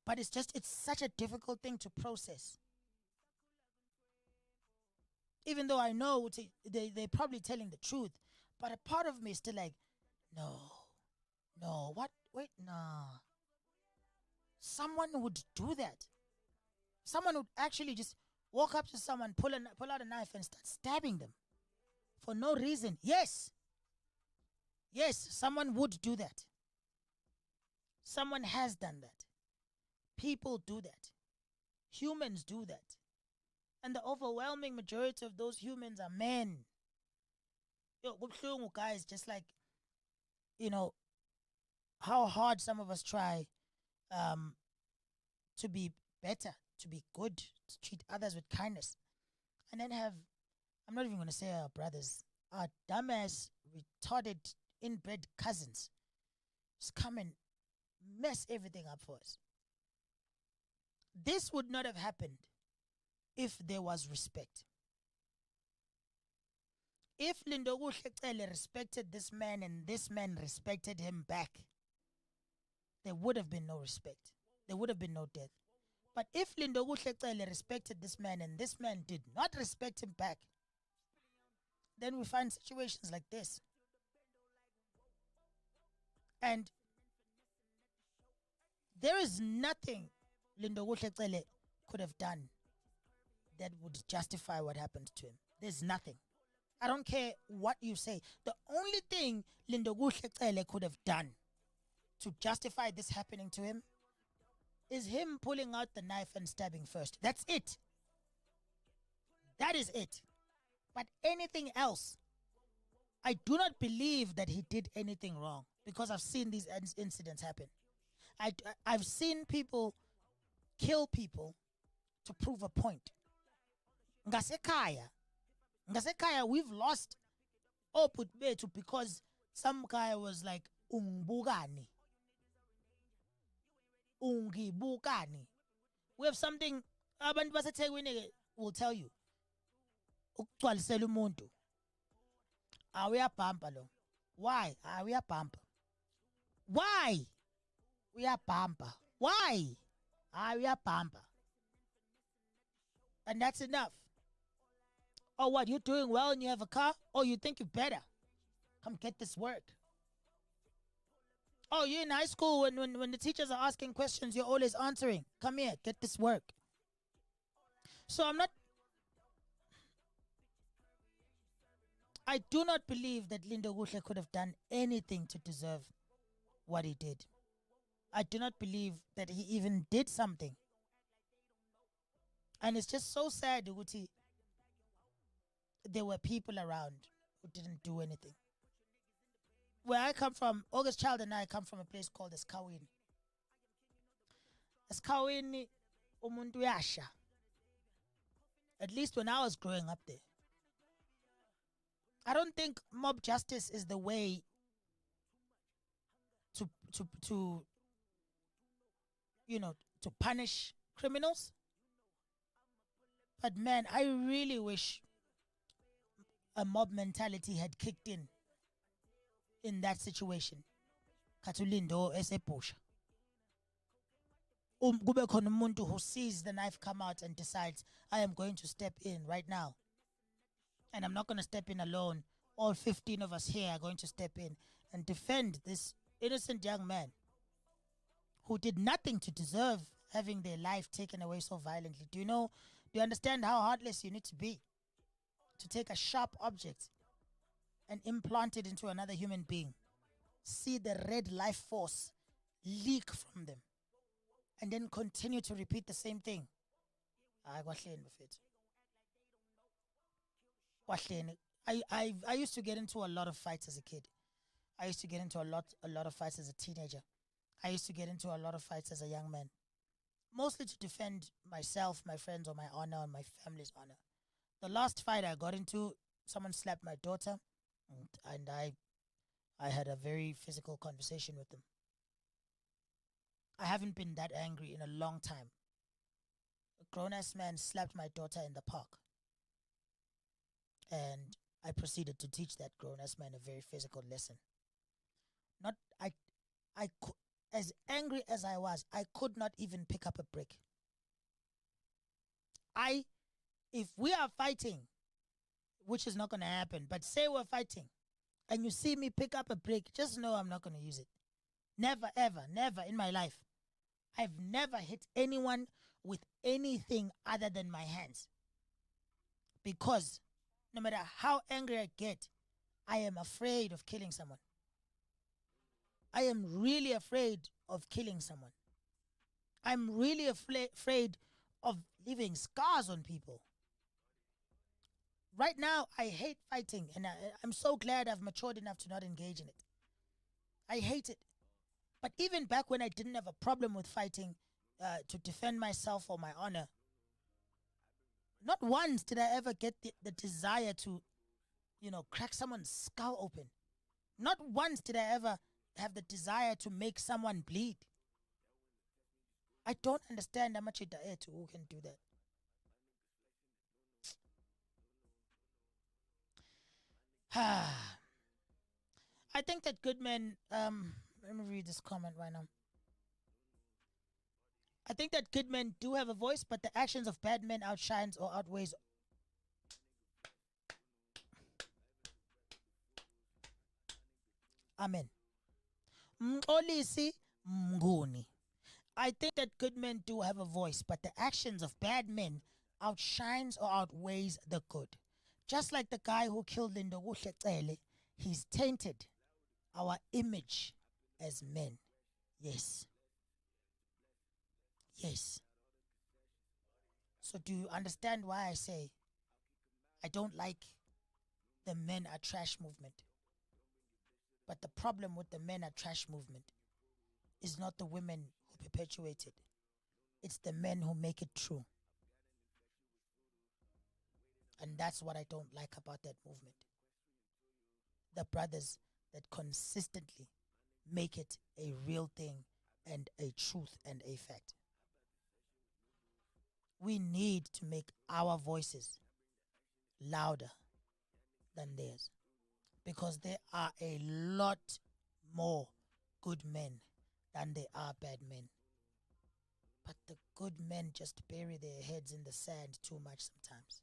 But it's such a difficult thing to process. Even though I know they're probably telling the truth, but a part of me is still like, no, what? Wait, nah. Someone would do that. Someone would actually just walk up to someone, pull out a knife and start stabbing them for no reason. Yes, someone would do that. Someone has done that. People do that. Humans do that. And the overwhelming majority of those humans are men. Yo, guys, just like, how hard some of us try to be better, to be good, to treat others with kindness. And then I'm not even going to say our brothers, our dumbass, retarded, inbred cousins just come and mess everything up for us. This would not have happened if there was respect. If Lindogu Shekele respected this man and this man respected him back, there would have been no respect. There would have been no death. But if Lindogu Shekele respected this man and this man did not respect him back, then we find situations like this. And there is nothing Lindogu Shekele could have done that would justify what happened to him. There's nothing. I don't care what you say. The only thing Lindogu Shekele could have done to justify this happening to him is him pulling out the knife and stabbing first. That's it. That is it. But anything else, I do not believe that he did anything wrong because I've seen these incidents happen. I've seen people kill people to prove a point. Ngasekaya, we've lost output betu because some guy was like, ungibukani. We have something, abantu baseThekwini will tell you. Ukugcwalisela umuntu. Uyabhampa lo. Why? Uyabhampa. Why? Uyabhampa. Why? Uyabhampa. And that's enough. Oh, what? You're doing well and you have a car? Oh, you think you're better? Come get this work. Oh, you're in high school when the teachers are asking questions, you're always answering. Come here, get this work. So I do not believe that Lindogu Shekele could have done anything to deserve what he did. I do not believe that he even did something. And it's just so sad, Uguti. There were people around who didn't do anything. Where I come from, August Child and I come from a place called Eskawini. Eskawini, umuntu yasha. At least when I was growing up there. I don't think mob justice is the way to punish criminals. But man, I really wish a mob mentality had kicked in that situation. Katulindo esepusha. Kube khona umuntu who sees the knife come out and decides, I am going to step in right now. And I'm not going to step in alone. All 15 of us here are going to step in and defend this innocent young man who did nothing to deserve having their life taken away so violently. Do you understand how heartless you need to be to take a sharp object and implant it into another human being? See the red life force leak from them and then continue to repeat the same thing. I used to get into a lot of fights as a kid. I used to get into a lot of fights as a teenager. I used to get into a lot of fights as a young man. Mostly to defend myself, my friends, or my honor, and my family's honor. The last fight I got into, someone slapped my daughter, and I had a very physical conversation with them. I haven't been that angry in a long time. A grown-ass man slapped my daughter in the park. And I proceeded to teach that grown-ass man a very physical lesson. As angry as I was, I could not even pick up a brick. If we are fighting, which is not going to happen, but say we're fighting, and you see me pick up a brick, just know I'm not going to use it. Never, ever, never in my life. I've never hit anyone with anything other than my hands. Because no matter how angry I get, I am afraid of killing someone. I am really afraid of killing someone. I'm really afraid of leaving scars on people. Right now, I hate fighting, and I'm so glad I've matured enough to not engage in it. I hate it. But even back when I didn't have a problem with fighting to defend myself or my honor, not once did I ever get the desire to, crack someone's skull open. Not once did I ever have the desire to make someone bleed. I don't understand how much it to who can do that. I think that good men, let me read this comment right now. I think that good men do have a voice, but the actions of bad men outshines or outweighs. Amen. Mxolisi Mnguni. I think that good men do have a voice, but the actions of bad men outshines or outweighs the good. Just like the guy who killed Lindo Kuhlecele, he's tainted our image as men. Yes. Yes. So do you understand why I say I don't like the men are trash movement? But the problem with the men are trash movement is not the women who perpetuate it. It's the men who make it true. And that's what I don't like about that movement. The brothers that consistently make it a real thing and a truth and a fact. We need to make our voices louder than theirs, because there are a lot more good men than there are bad men. But the good men just bury their heads in the sand too much sometimes.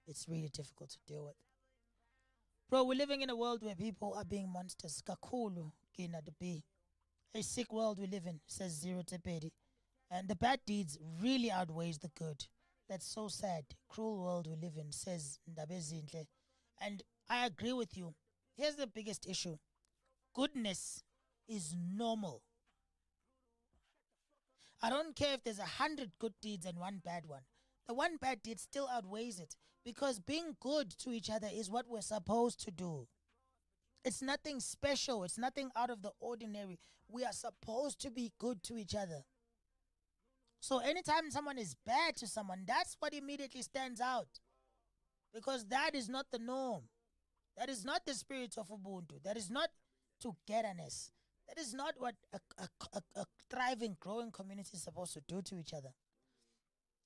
It's really difficult to deal with. Bro, we're living in a world where people are being monsters. Kakulu, Kina the B. A sick world we live in, says Zero Tepedi. And the bad deeds really outweighs the good. That's so sad. Cruel world we live in, says Ndabezinhle. And I agree with you. Here's the biggest issue. Goodness is normal. I don't care if there's 100 good deeds and one bad one. The one bad deed still outweighs it, because being good to each other is what we're supposed to do. It's nothing special. It's nothing out of the ordinary. We are supposed to be good to each other. So anytime someone is bad to someone, that's what immediately stands out. Because that is not the norm. That is not the spirit of Ubuntu. That is not togetherness. That is not what a thriving, growing community is supposed to do to each other.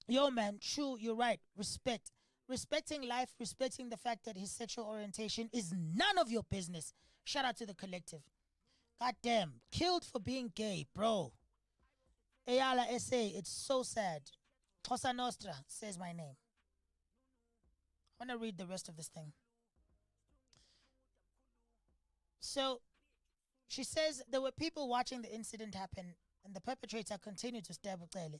Yo, man, true, you're right. Respect. Respecting life, respecting the fact that his sexual orientation is none of your business. Shout out to the collective. Goddamn, killed for being gay, bro. Ayala SA, it's so sad. Cosa Nostra says my name. I want to read the rest of this thing. So, she says there were people watching the incident happen, and the perpetrator continued to stab Ucele.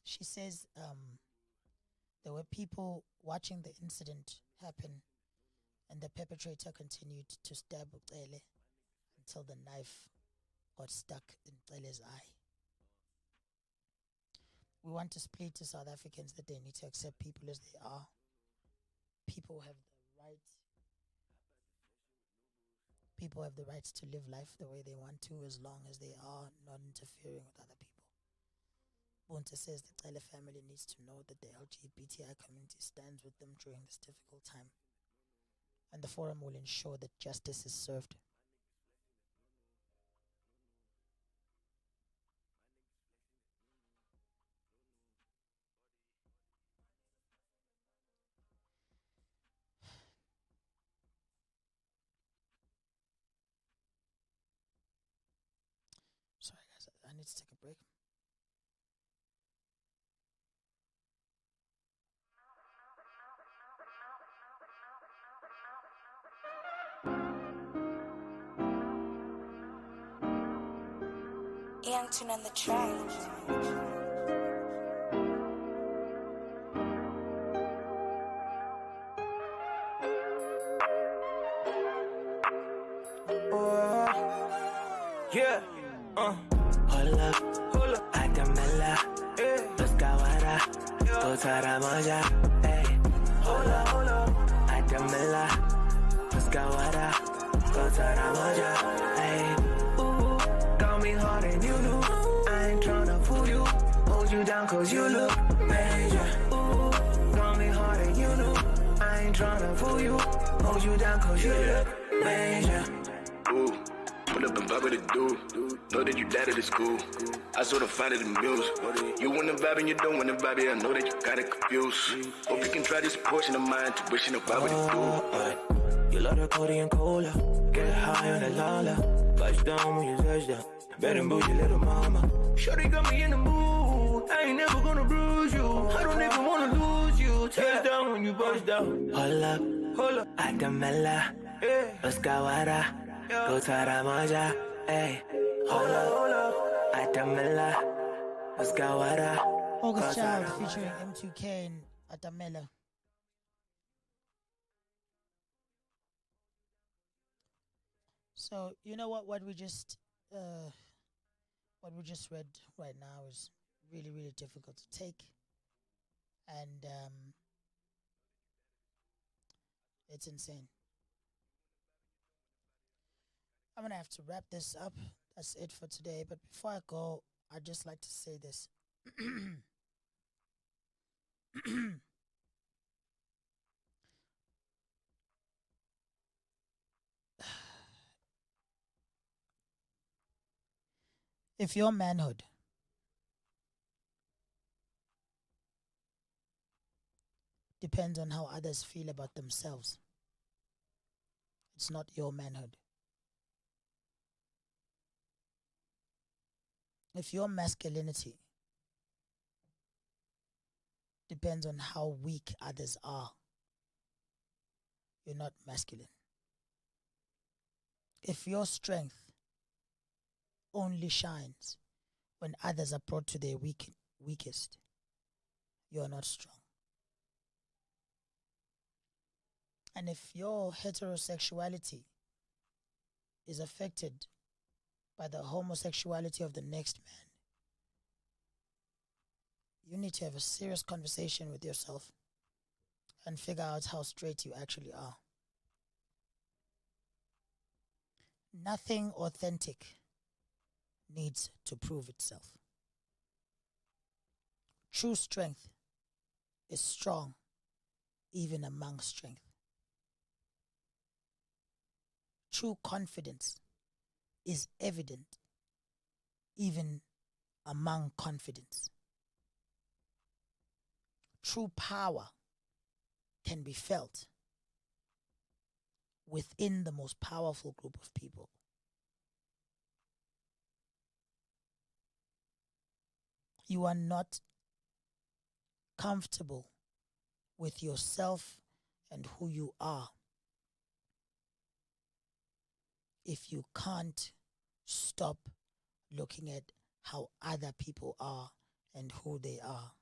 She says there were people watching the incident happen, and the perpetrator continued to stab Ucele until the knife got stuck in Ucele's eye. We want to split to South Africans that they need to accept people as they are. People have the right. People have the rights to live life the way they want to, as long as they are not interfering with other people. Bunta says the Cele family needs to know that the LGBTI community stands with them during this difficult time, and the forum will ensure that justice is served. I need to take a break. Youngton on the track. Yeah. Hold up, Atamela. Let's go wara. Go tara manja. Hey. Hold up, Atamela. Let's go wara. Go tara manja. Hey. Ooh, got me hard and you know I ain't tryna fool you. Hold you down cause you look major. Ooh, got me hard and you know I ain't tryna fool you. Hold you down cause you look major. Ooh. Pull up and vibe with a dude. Know that you died at the school. I sort of find it amused. You want the vibe and you don't want the vibe. I know that you got it confused. Hope you can try this portion of my intuition of vibe with a dude. You love the Cody and Cola. Get high on the Lala. Touch down when you touch down. Bed and bougie little mama. Shorty got me in the mood. I ain't never gonna bruise you. I don't even wanna lose you. Touch down when you bust down. Hold up, Atamela. Let's go wara. Go tara manja. Hey. Hold up, Atamela. Let's go wara. August Child featuring M2K and Atamela. So you know what we just read right now is really, really difficult to take, and it's insane. I'm gonna have to wrap this up. That's it for today. But before I go, I'd just like to say this. If your manhood depends on how others feel about themselves, it's not your manhood. If your masculinity depends on how weak others are, you're not masculine. If your strength only shines when others are brought to their weakest, you're not strong. And if your heterosexuality is affected by the homosexuality of the next man, you need to have a serious conversation with yourself and figure out how straight you actually are. Nothing authentic needs to prove itself. True strength is strong even among strength. True confidence is evident even among confidence. True power can be felt within the most powerful group of people. You are not comfortable with yourself and who you are if you can't stop looking at how other people are and who they are.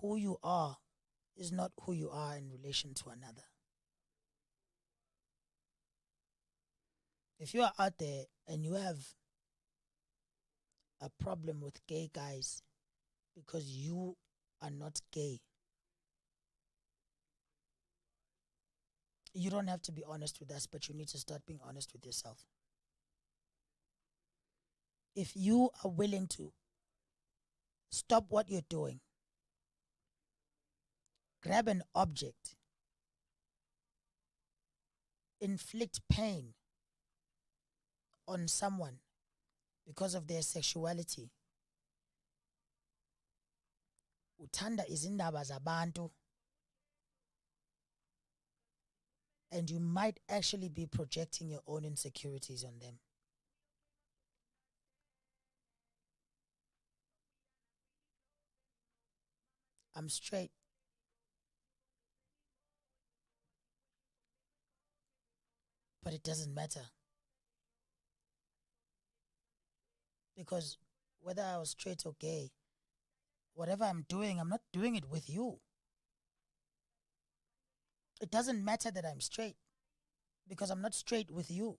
Who you are is not who you are in relation to another. If you are out there and you have a problem with gay guys because you are not gay, you don't have to be honest with us, but you need to start being honest with yourself. If you are willing to stop what you're doing, grab an object, inflict pain on someone because of their sexuality, uthanda izindaba zabantu, and you might actually be projecting your own insecurities on them. I'm straight. But it doesn't matter. Because whether I was straight or gay, whatever I'm doing, I'm not doing it with you. It doesn't matter that I'm straight because I'm not straight with you.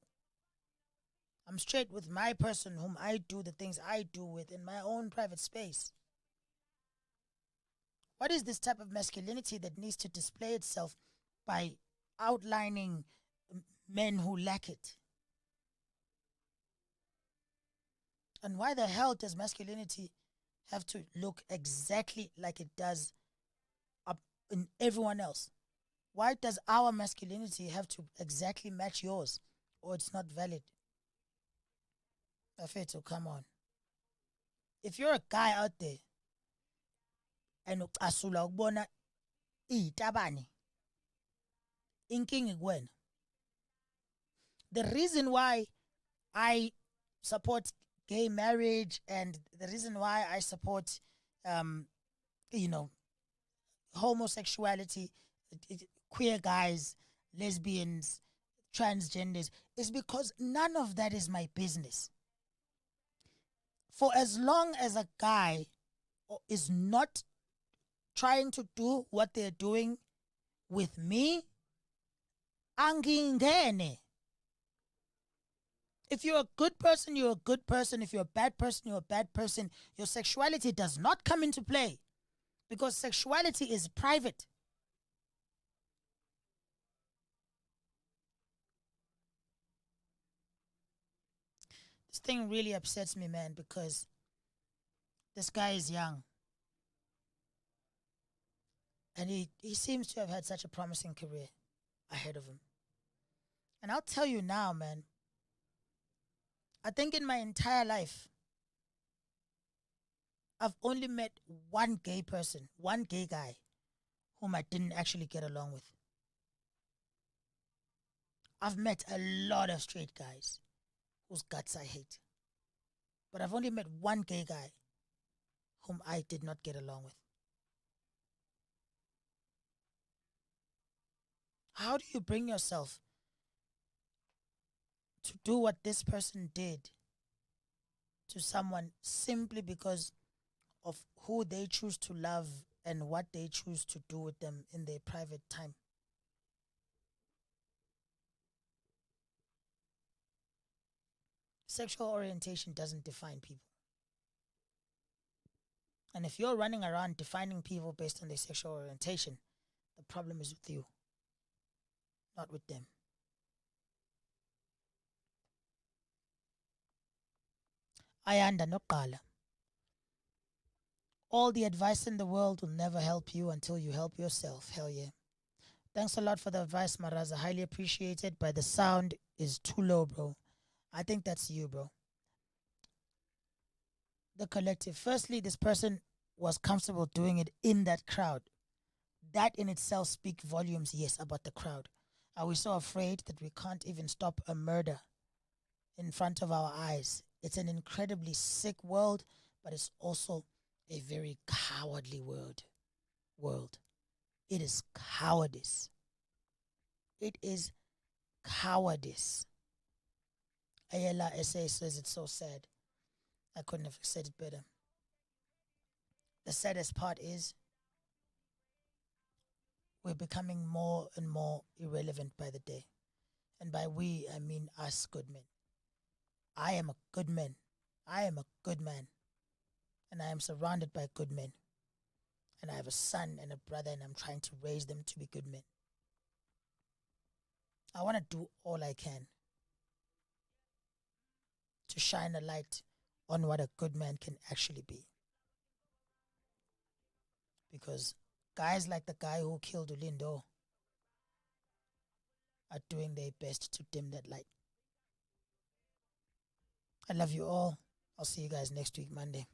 I'm straight with my person whom I do the things I do with in my own private space. What is this type of masculinity that needs to display itself by outlining men who lack it? And why the hell does masculinity have to look exactly like it does in everyone else? Why does our masculinity have to exactly match yours, or it's not valid? Afethu, come on. If you're a guy out there and ucasula ukubona iyitabane, inkinga kuwena. The reason why I support gay marriage and the reason why I support homosexuality, queer guys, lesbians, transgenders, is because none of that is my business. For as long as a guy is not trying to do what they're doing with me, angingene. If you're a good person, you're a good person. If you're a bad person, you're a bad person. Your sexuality does not come into play because sexuality is private. This thing really upsets me, man, because this guy is young. And he seems to have had such a promising career ahead of him. And I'll tell you now, man, I think in my entire life, I've only met one gay person, one gay guy, whom I didn't actually get along with. I've met a lot of straight guys whose guts I hate. But I've only met one gay guy whom I did not get along with. How do you bring yourself to do what this person did to someone simply because of who they choose to love and what they choose to do with them in their private time? Sexual orientation doesn't define people. And if you're running around defining people based on their sexual orientation, the problem is with you, not with them. Ayanda noqala. All the advice in the world will never help you until you help yourself. Hell yeah. Thanks a lot for the advice, MarazA. Highly appreciated, but the sound is too low, bro. I think that's you, bro. The collective. Firstly, this person was comfortable doing it in that crowd. That in itself speaks volumes, yes, about the crowd. Are we so afraid that we can't even stop a murder in front of our eyes? It's an incredibly sick world, but it's also a very cowardly world. It is cowardice. It is cowardice. Ayala SA says it's so sad. I couldn't have said it better. The saddest part is we're becoming more and more irrelevant by the day. And by we, I mean us good men. I am a good man. I am a good man. And I am surrounded by good men. And I have a son and a brother, and I'm trying to raise them to be good men. I want to do all I can to shine a light on what a good man can actually be. Because guys like the guy who killed Ulindo are doing their best to dim that light. I love you all. I'll see you guys next week, Monday.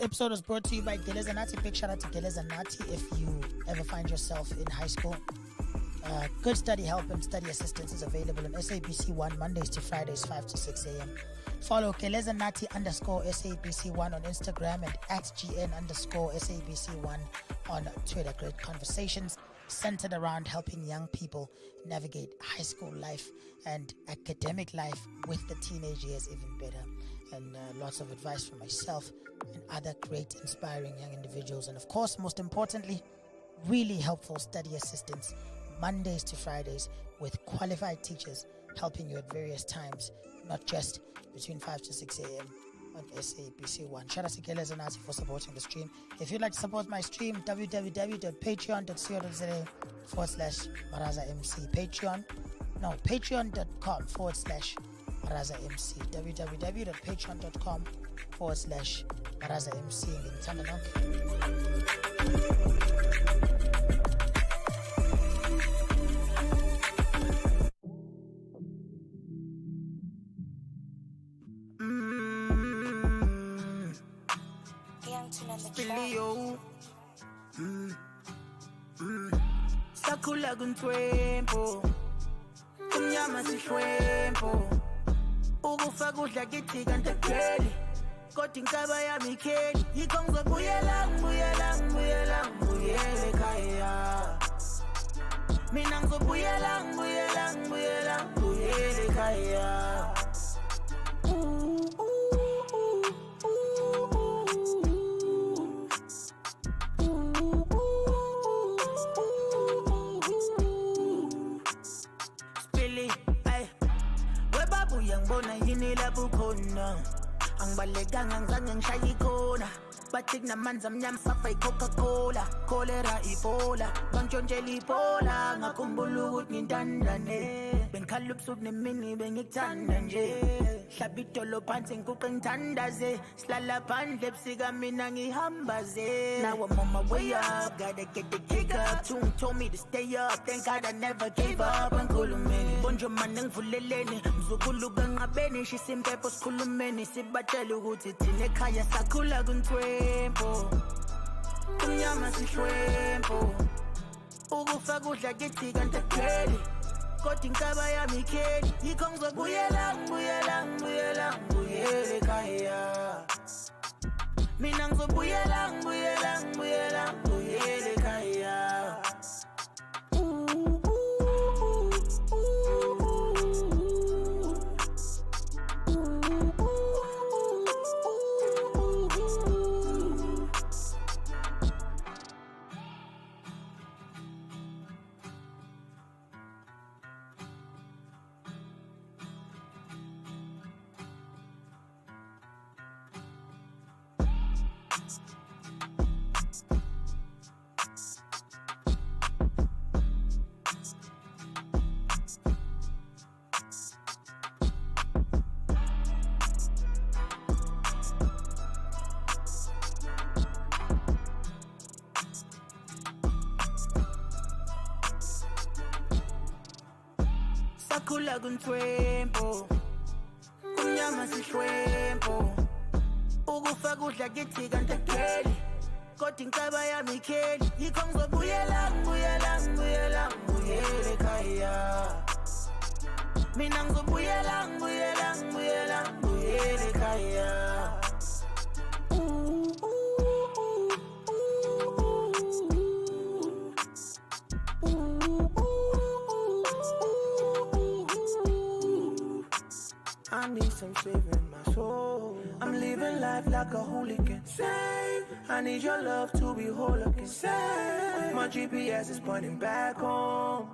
episode was brought to you by MarazA. Big shout out to MarazA if you ever find yourself in high school. Good study help and study assistance is available on SABC1 Mondays to Fridays 5 to 6 a.m. Follow @SABC1 on Instagram and @GN_SABC1 on Twitter. Great conversations centered around helping young people navigate high school life and academic life with the teenage years even better. And lots of advice from myself and other great inspiring young individuals. And of course, most importantly, really helpful study assistance Mondays to Fridays with qualified teachers helping you at various times, not just between 5 to 6 a.m. on SABC1. Shout out to MarazA for supporting the stream. If you'd like to support my stream, www.patreon.co.za/MarazAMC. patreon.com/MarazAMC. www.patreon.com/MarazAMC. Sakula kuntwempo kumnyama sishwempo ukufa kudla kithi kanti kupheli kodwa inkaba yami ikheli yikho ngizobuyela ekhaya mina ngizobuyela ekhaya. Bona yini lapho khona angibalekanga ngizange ngishaya ikona bathi kunamanzi amnyama safa iCoca-Cola cholera ibola bantshontshela ibola ngakhumbula ukuthi ngintandane bengikhala ubusuku nemini bengikuthanda nje hlaba idolo phansi ngikuqe ngithandaze silala phandle ebusika mina ngihamba ze. Now I'm on my way up, gotta get the kick up. Tune told me to stay up, thank God I never gave up. Ngikhulumeni bonje manje ngivuleleni mzukulu kanqabeni shisa impepho sikhulumeni sibatshela ukuthi thina ekhaya sakhula kuntwempo kumnyama sishwempo ukufa kudla kithi kanti kupheli kodwa inkaba yami ikheli yikho ngizobuyela ekhaya mina ngizobuyela ekhaya. Sakula kuntwempo kumnyama sishwempo ukufa kudla kithi kanti kupheli kodwa inkaba yami ikheli yikho ngizobuyela ekhaya mina ngizobuyela ekhaya. I need some saving my soul. I'm living life like a hooligan. Save. I need your love to be whole again. Save. My GPS is pointing back home.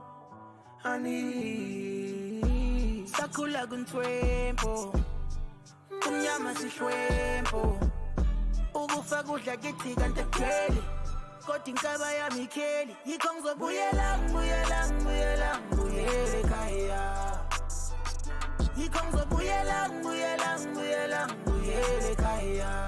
I need Sakula kuntwempo kumnyama sishwempo ukufa kudla kithi kanti kupheli kodwa inkaba yami ikheli yikho ngizobuyela ekhaya yikho ngizobuyela ekhaya.